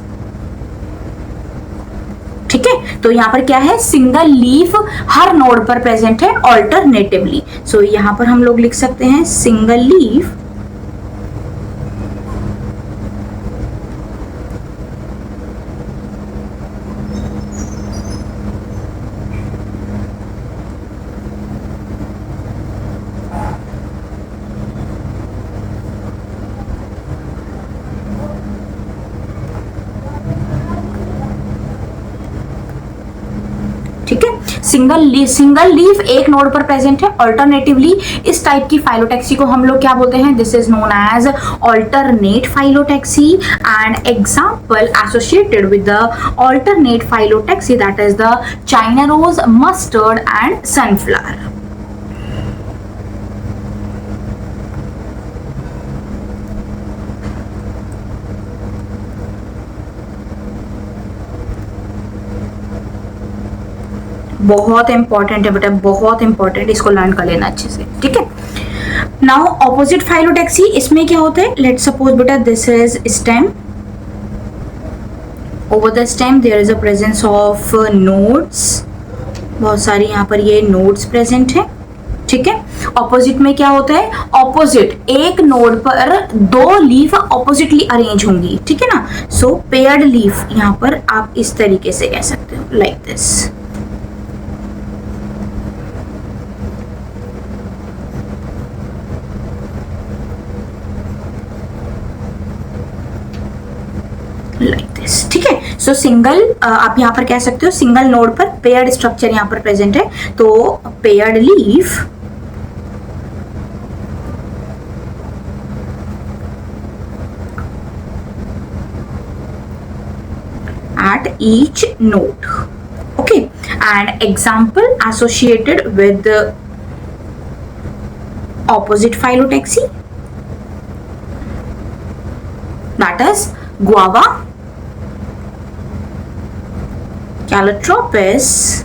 ठीक है। तो यहां पर क्या है, सिंगल लीफ हर नोड पर प्रेजेंट है अल्टरनेटिवली। सो यहां पर हम लोग लिख सकते हैं सिंगल लीफ ठीक है। सिंगल लीफ एक नोड पर प्रेजेंट है अल्टरनेटिवली, इस टाइप की फाइलोटैक्सी को हम लोग क्या बोलते हैं, this is known as alternate phyllotaxy. And example associated with the alternate phyllotaxy that is the China rose, mustard and sunflower. बहुत इंपॉर्टेंट है बेटा, बहुत इंपॉर्टेंट, इसको लर्न कर लेना अच्छे से, ठीक है। नाउ ऑपोजिट फाइलोटैक्सी, इसमें क्या होता है, लेट सपोज बेटा this is stem, over the stem there is a presence of nodes, बहुत सारी यहाँ पर ये नोड्स प्रेजेंट है, ठीक है। ऑपोजिट में क्या होता है, ऑपोजिट एक नोड पर दो लीफ ऑपोजिटली अरेंज होंगी, ठीक है ना। सो पेयर्ड लीफ यहाँ पर आप इस तरीके से कह सकते हो, लाइक दिस, लाइक दिस, ठीक है। सो सिंगल आप यहाँ पर कह सकते हो सिंगल नोड पर पेयर्ड स्ट्रक्चर यहाँ पर प्रेजेंट है, तो paired leaf at each node, okay, and example associated with the opposite phyllotaxy that is guava, calotropis,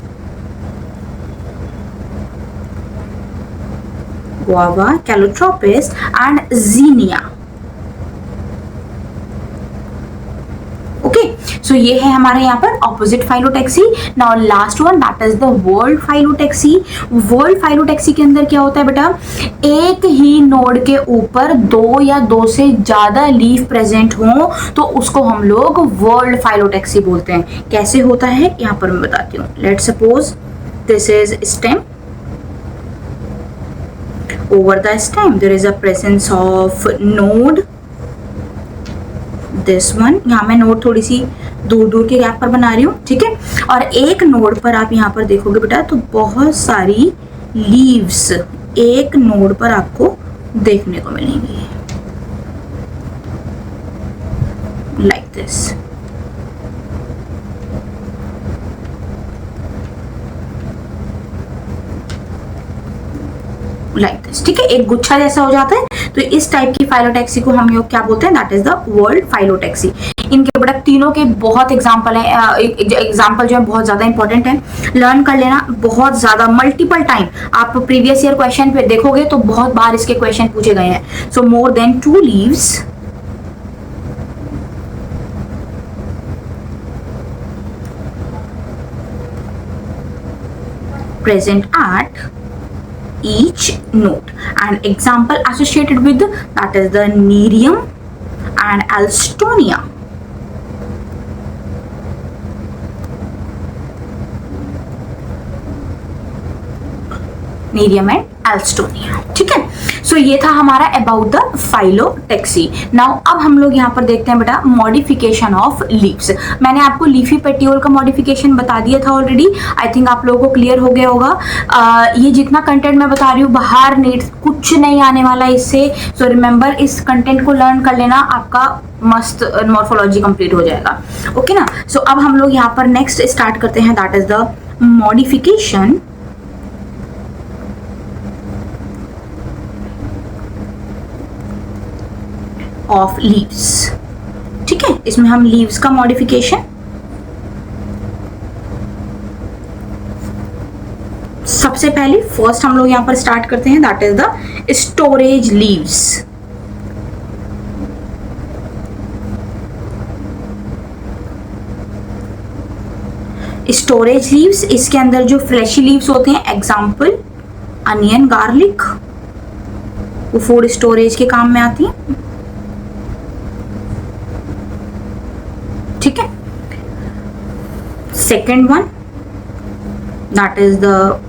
and zinnia, okay. So ये है हमारे यहाँ पर opposite phyllotaxy. Now last one that is the whorled phyllotaxy. Whorled phyllotaxy के अंदर क्या होता है बेटा, एक ही नोड के ऊपर दो या दो से ज्यादा लीफ प्रेजेंट हो तो उसको हम लोग वर्ल्ड फाइलोटैक्सी बोलते हैं। कैसे होता है यहाँ पर मैं बताती हूँ। Late suppose this is stem, over the stem there is a presence of node, this one, यहाँ मैं नोड थोड़ी सी दूर दूर के गैप पर बना रही हूँ, ठीक है। और एक नोड पर आप यहाँ पर देखोगे बेटा तो बहुत सारी लीव्स एक नोड पर आपको देखने को मिलेंगी, लाइक दिस, लाइक दिस, ठीक है। एक गुच्छा जैसा हो जाता है। तो इस टाइप की फाइलोटैक्सी को हम लोग क्या बोलते हैं, that is the whorled phyllotaxy. इनके बेटा तीनों के बहुत एग्जांपल है, एग्जांपल जो है बहुत ज्यादा इंपॉर्टेंट है, लर्न कर लेना बहुत ज्यादा, मल्टीपल टाइम आप प्रीवियस ईयर क्वेश्चन पे देखोगे तो बहुत बार इसके क्वेश्चन पूछे गए हैं। So more than 2 leaves present at each node, and example associated with that is the Nerium and Alstonia. Nerium and Alstonia, ठीक है। सो ये था हमारा अबाउट द फाइलोटेक्सी। नाउ अब हम लोग यहाँ पर देखते हैं बेटा मॉडिफिकेशन ऑफ लीव्स। मैंने आपको लीफी पेटियोल का मॉडिफिकेशन बता दिया था ऑलरेडी, आई थिंक आप लोगों को क्लियर हो गया होगा। ये जितना कंटेंट मैं बता रही हूँ बाहर नेट कुछ नहीं आने वाला इससे, सो रिमेंबर इस कंटेंट को लर्न कर लेना, आपका मस्त मॉर्फोलॉजी कंप्लीट हो जाएगा। ओके ना। सो अब हम लोग यहाँ पर नेक्स्ट स्टार्ट करते हैं, that is the modification of leaves. ठीक है, इसमें हम लीव्स का मॉडिफिकेशन सबसे पहले फर्स्ट हम लोग यहां पर स्टार्ट करते हैं, that is the storage leaves. Storage leaves, इसके अंदर जो फ्लैशी लीव्स होते हैं, एग्जाम्पल अनियन, गार्लिक, वो फूड स्टोरेज के काम में आती हैं। ठीक है, second one that is the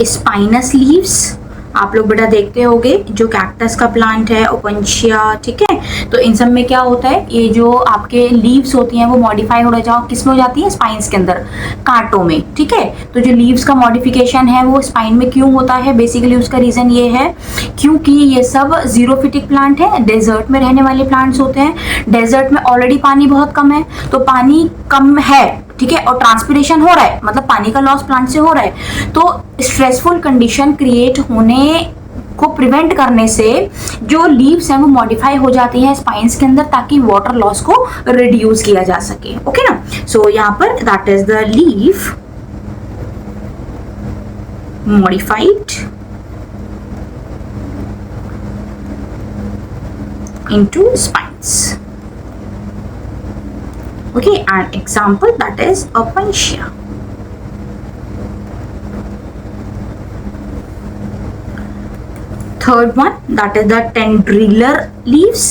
spinous leaves. आप लोग बेटा देखते होंगे जो कैक्टस का प्लांट है, ओपनशिया, ठीक है, तो इन सब में क्या होता है, ये जो आपके लीव्स होती हैं वो मॉडिफाई हो जाओ किस में हो जाती है, स्पाइन्स के अंदर, कांटों में। ठीक है, तो जो लीव्स का मॉडिफिकेशन है वो स्पाइन में क्यों होता है, बेसिकली उसका रीजन ये है क्योंकि ये सब जीरोफिटिक प्लांट है, डेजर्ट में रहने वाले प्लांट्स होते हैं। डेजर्ट में ऑलरेडी पानी बहुत कम है, तो पानी कम है, ठीक है, और ट्रांसपिरेशन हो रहा है, मतलब पानी का लॉस प्लांट से हो रहा है, तो स्ट्रेसफुल कंडीशन क्रिएट होने को प्रिवेंट करने से जो लीव्स हैं वो मॉडिफाई हो जाती हैं स्पाइन्स के अंदर, ताकि वाटर लॉस को रिड्यूस किया जा सके। ओके ना। सो यहाँ पर that is the leave modified into spines. Okay, an example that is Opuntia. Third one that is the tendriller leaves.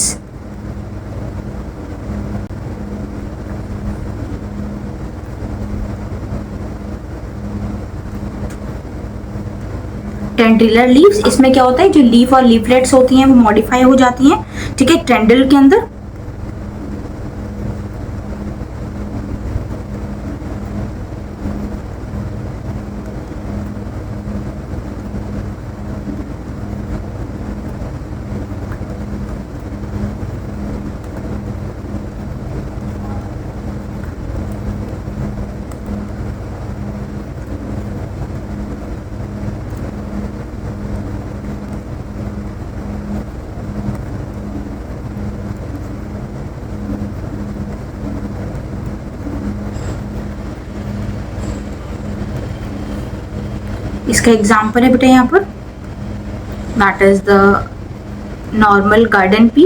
टेंड्रिलर leaves, इसमें क्या होता है, जो लीफ और लीफलेट्स होती हैं वो मॉडिफाई हो जाती हैं, ठीक है, टेंड्रिल के अंदर। इसका एग्जाम्पल है बेटा यहाँ पर, that is the normal garden pea.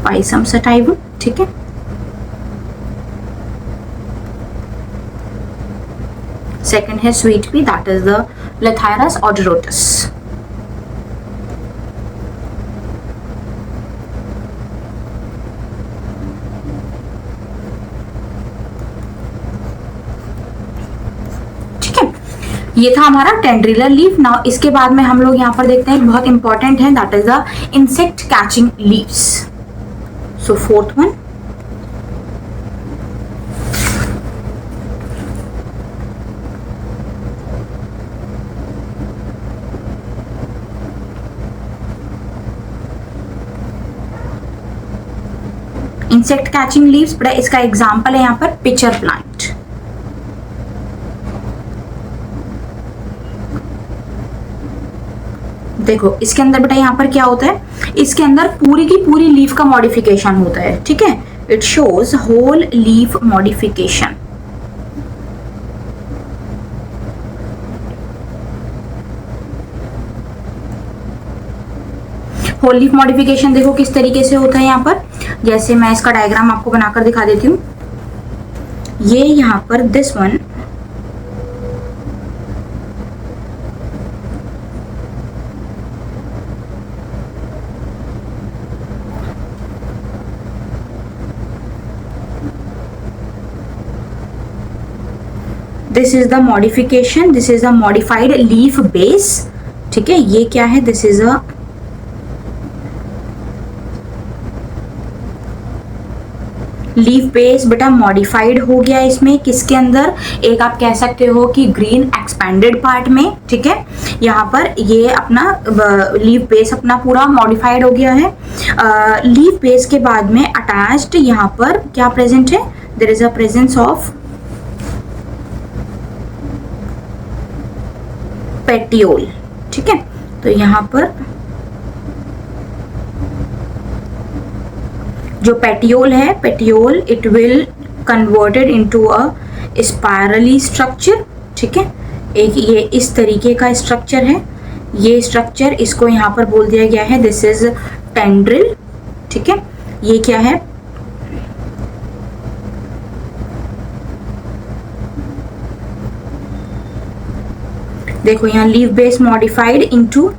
Pisum sativum, ठीक है। सेकंड है sweet pea, that is the Lathyrus odoratus. ये था हमारा टेंड्रिलर लीफ। नाउ इसके बाद में हम लोग यहाँ पर देखते हैं बहुत इंपॉर्टेंट है, that is the insect catching leaves. So fourth one insect catching leaves, बड़ा इसका एग्जाम्पल है यहाँ पर पिचर प्लांट। देखो इसके अंदर बेटा यहाँ पर क्या होता है, इसके अंदर पूरी की पूरी लीफ का मॉडिफिकेशन होता है, ठीक है, it shows whole leaf modification. Whole leaf modification देखो किस तरीके से होता है यहाँ पर, जैसे मैं इसका डायग्राम आपको बनाकर दिखा देती हूँ। ये यहाँ पर this one this is the modification, this is the modified leaf base, ठीक है। ये क्या है, this is a leaf base बेटा मॉडिफाइड हो गया इसमें, किसके अंदर, एक आप कह सकते हो कि ग्रीन एक्सपेंडेड पार्ट में, ठीक है। यहाँ पर ये अपना लीफ बेस अपना पूरा मॉडिफाइड हो गया है। लीफ बेस के बाद में अटैच्ड यहाँ पर क्या प्रेजेंट है, there is a presence of petiole, ठीक है। तो यहाँ पर जो पेटियोल है, petiole it will converted into a spirally structure, ठीक है। एक ये इस तरीके का स्ट्रक्चर है, ये स्ट्रक्चर इसको यहाँ पर बोल दिया गया है दिस इज टेंड्रिल, ठीक है। ये क्या है, देखो यहाँ leaf base modified into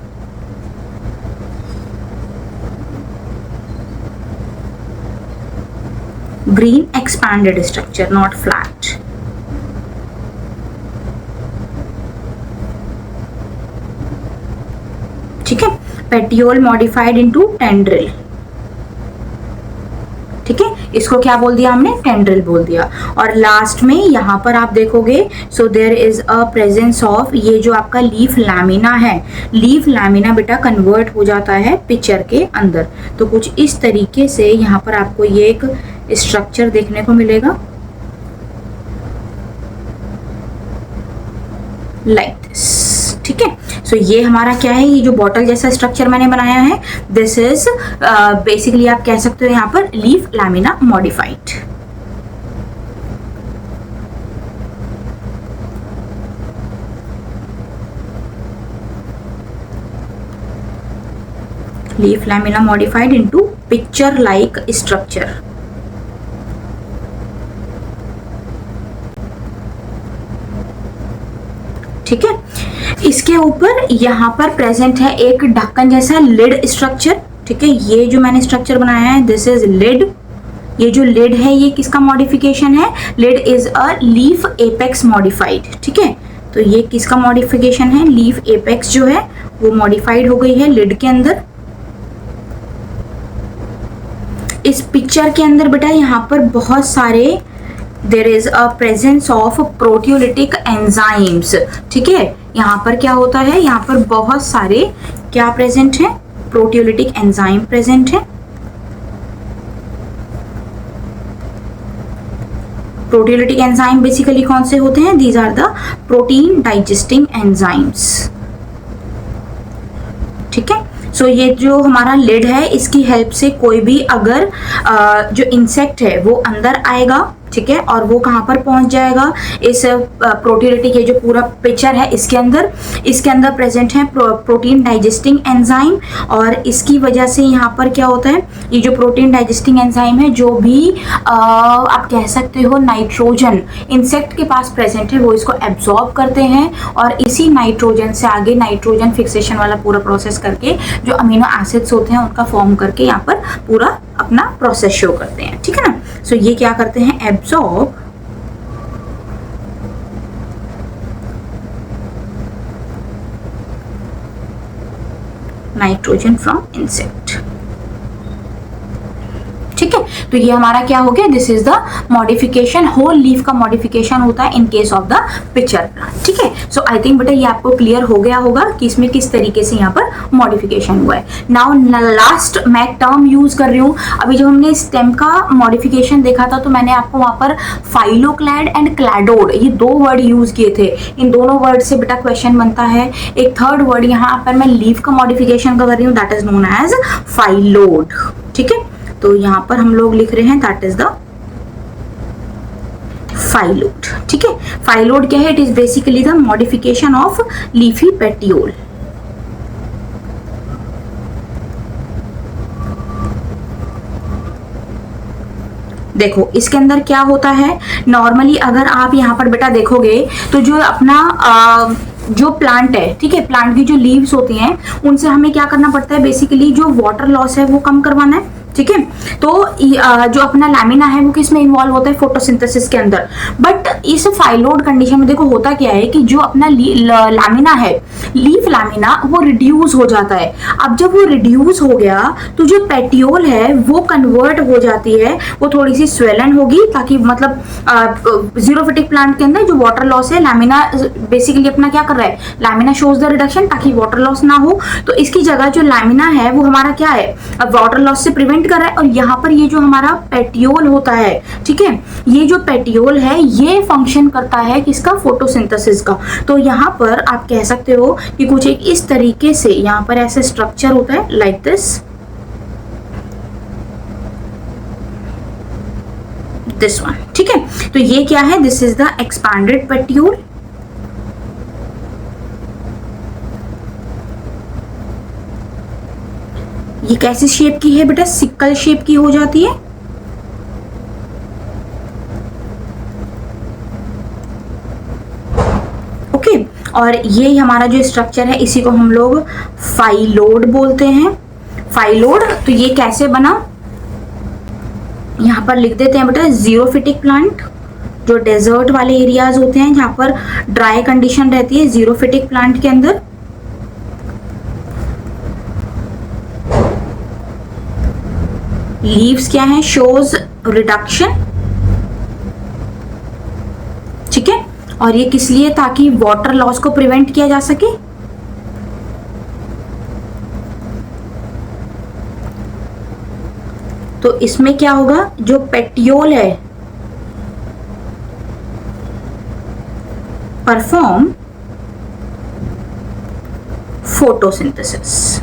green expanded structure, not flat, ठीक है। पेटियोल मॉडिफाइड इनटू टेंड्रिल, ठीक है। इसको क्या बोल दिया हमने, टेंड्रिल बोल दिया। और लास्ट में यहाँ पर आप देखोगे so there is a presence of, ये जो आपका लीफ लैमिना है, लीफ लैमिना बेटा कन्वर्ट हो जाता है पिक्चर के अंदर। तो कुछ इस तरीके से यहाँ पर आपको ये एक स्ट्रक्चर देखने को मिलेगा लाइक दिस, ठीक है। सो ये हमारा क्या है, ये जो बॉटल जैसा स्ट्रक्चर मैंने बनाया है, दिस इज बेसिकली आप कह सकते हो यहाँ पर leaf lamina modified. Leaf lamina modified into picture like structure, ठीक है। इसके ऊपर यहाँ पर प्रेजेंट है एक ढक्कन जैसा लिड स्ट्रक्चर, ठीक है। ये जो मैंने स्ट्रक्चर बनाया है दिस इज लिड। ये जो लिड है ये किसका मॉडिफिकेशन है, lid is a leaf apex modified, ठीक है। तो ये किसका मॉडिफिकेशन है, लीफ एपेक्स जो है वो मॉडिफाइड हो गई है लिड के अंदर। इस पिक्चर के अंदर बेटा यहाँ पर बहुत सारे there is a presence of proteolytic enzymes, ठीक है। यहाँ पर क्या होता है, यहाँ पर बहुत सारे क्या प्रेजेंट है, प्रोटियोलिटिक एंजाइम प्रेजेंट है। प्रोटियोलिटिक एंजाइम बेसिकली कौन से होते हैं, these are the protein digesting enzymes, ठीक है। सो ये जो हमारा लिड है इसकी हेल्प से कोई भी अगर जो इंसेक्ट है वो अंदर आएगा, ठीक है, और वो कहाँ पर पहुंच जाएगा, इस प्रोटियोलिटिक ये जो पूरा पिक्चर है इसके अंदर प्रेजेंट है प्रोटीन डाइजेस्टिंग एंजाइम। और इसकी वजह से यहाँ पर क्या होता है, ये जो प्रोटीन डाइजेस्टिंग एंजाइम है जो भी आप कह सकते हो नाइट्रोजन इंसेक्ट के पास प्रेजेंट है वो इसको एब्जॉर्ब करते हैं और इसी नाइट्रोजन से आगे नाइट्रोजन फिक्सेशन वाला पूरा प्रोसेस करके जो अमीनो एसिड्स होते हैं उनका फॉर्म करके यहाँ पर पूरा अपना प्रोसेस शो करते हैं, ठीक है ना। सो ये क्या करते हैं, एब्जॉर्ब नाइट्रोजन फ्रॉम इंसेक्ट, ठीक है। तो ये हमारा क्या हो गया, this is the modification, whole leaf का मॉडिफिकेशन होता है in case of the pitcher plant, ठीक है। सो आई थिंक बेटा ये आपको क्लियर हो गया होगा कि इसमें किस तरीके से यहाँ पर मॉडिफिकेशन हुआ है। नाउ लास्ट मैं टर्म यूज कर रही हूँ, अभी जब हमने स्टेम का मॉडिफिकेशन देखा था तो मैंने आपको वहां पर फाइलोक्लैड एंड क्लैडोड ये दो वर्ड यूज किए थे। इन दोनों वर्ड से बेटा क्वेश्चन बनता है। एक थर्ड वर्ड यहाँ पर मैं लीफ का मॉडिफिकेशन कर रही हूँ, that is known as phyllode, ठीक है। तो यहाँ पर हम लोग लिख रहे हैं दैट इज द फाइलोड, ठीक है। फाइलोड क्या है, it is basically the modification of leafy petiole. देखो इसके अंदर क्या होता है, नॉर्मली अगर आप यहाँ पर बेटा देखोगे तो जो अपना जो प्लांट है, ठीक है, प्लांट की जो लीव्स होती हैं उनसे हमें क्या करना पड़ता है, बेसिकली जो वाटर लॉस है वो कम करवाना है, ठीक है। तो जो अपना लैमिना है वो किस में इन्वॉल्व होता है, फोटोसिंथेसिस के अंदर। बट इस फाइलोड कंडीशन में देखो होता क्या है कि जो अपना लैमिना है, लीफ लैमिना, वो रिड्यूस हो जाता है। अब जब वो रिड्यूस हो गया तो जो पेटियोल है वो कन्वर्ट हो जाती है, वो थोड़ी सी स्वेलन होगी, ताकि मतलब जीरोफिटिक प्लांट के अंदर जो वाटर लॉस है, लैमिना बेसिकली अपना क्या कर रहा है, लैमिना शोज द रिडक्शन ताकि वाटर लॉस ना हो। तो इसकी जगह जो लैमिना है वो हमारा क्या है, अब वाटर लॉस से प्रिवेंट कर रहा है। और यहाँ पर ये जो हमारा पेटियोल होता है, ठीक है, ये जो पेटियोल है ये फंक्शन करता है किसका, फोटोसिंथेसिस का। तो यहाँ पर आप कह सकते हो कि कुछ एक इस तरीके से यहाँ पर ऐसे स्ट्रक्चर होता है, लाइक दिस वन, ठीक है। तो ये क्या है, this is the expanded petiole. ये कैसी शेप की है बेटा, सिक्कल शेप की हो जाती है। ओके, और ये हमारा जो स्ट्रक्चर है इसी को हम लोग फाइलोड बोलते हैं, फाइलोड। तो ये कैसे बना, यहां पर लिख देते हैं बेटा, जीरोफिटिक प्लांट, जो डेजर्ट वाले एरियाज होते हैं जहां पर ड्राई कंडीशन रहती है, जीरोफिटिक प्लांट के अंदर लीव्स क्या है, शोज रिडक्शन, ठीक है। और ये किस लिए, ताकि वाटर लॉस को प्रिवेंट किया जा सके। तो इसमें क्या होगा, जो पेटियोल है परफॉर्म फोटोसिंथेसिस,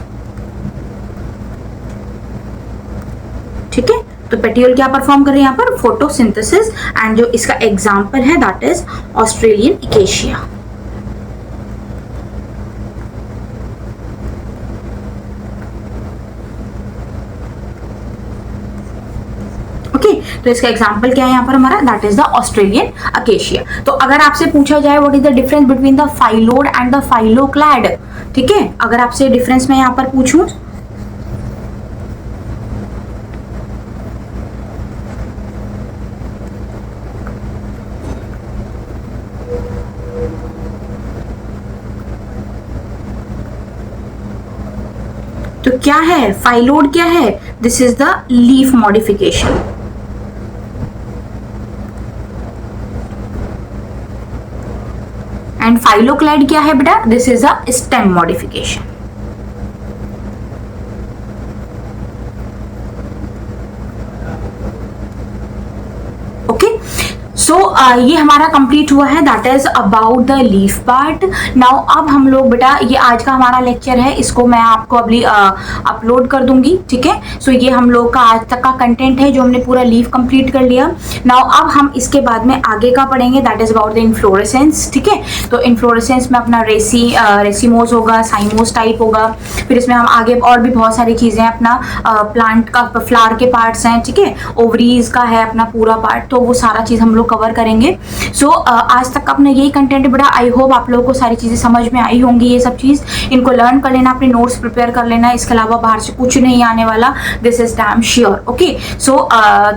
ठीक है। तो पेटियोल क्या परफॉर्म कर रहे हैं यहाँ पर, फोटोसिंथेसिस। एंड जो इसका एग्जांपल है दैट इज ऑस्ट्रेलियन इकेशिया। ओके, तो इसका एग्जांपल क्या है यहाँ पर हमारा, that is the Australian acacia. तो अगर आपसे पूछा जाए what is the difference between the phyllode and the phylloclade, ठीक है, अगर आपसे डिफरेंस मैं यहाँ पर पूछूं, तो क्या है, फाइलोड क्या है, this is the leaf modification. And phylloclade क्या है बेटा, this is a stem modification. So ये हमारा कंप्लीट हुआ है, that is about the leaf part. Now अब हम लोग बेटा, ये आज का हमारा लेक्चर है, इसको मैं आपको अभी अपलोड कर दूंगी, ठीक है। सो ये हम लोग का आज तक का कंटेंट है जो हमने पूरा लीफ कंप्लीट कर लिया। नाउ अब हम इसके बाद में आगे का पढ़ेंगे, that is about the inflorescence, ठीक है। तो इन्फ्लोरेसेंस में अपना रेसिमोस होगा, साइमोस टाइप होगा, फिर इसमें हम आगे और भी बहुत सारी चीजें, अपना प्लांट का फ्लावर के पार्ट्स हैं, ठीक है, ओवरीज का है अपना पूरा पार्ट, तो वो सारा चीज हम लोग कवर करेंगे। सो आज तक अपना यही कंटेंट है बेटा। आई होप आप लोगों को सारी चीजें समझ में आई होंगी। ये सब चीज इनको लर्न कर लेना, अपने नोट्स प्रिपेयर कर लेना, इसके अलावा बाहर से कुछ नहीं आने वाला, this is damn sure. Okay, so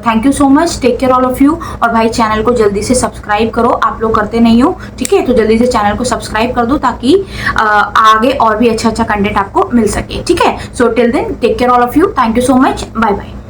thank you so much, take care all of you. और भाई चैनल को जल्दी से सब्सक्राइब करो, आप लोग करते नहीं हो, ठीक है, तो जल्दी से चैनल को सब्सक्राइब कर दो ताकि आगे और भी अच्छा अच्छा कंटेंट आपको मिल सके, ठीक है। So till then take care all of you, thank you so much, bye bye.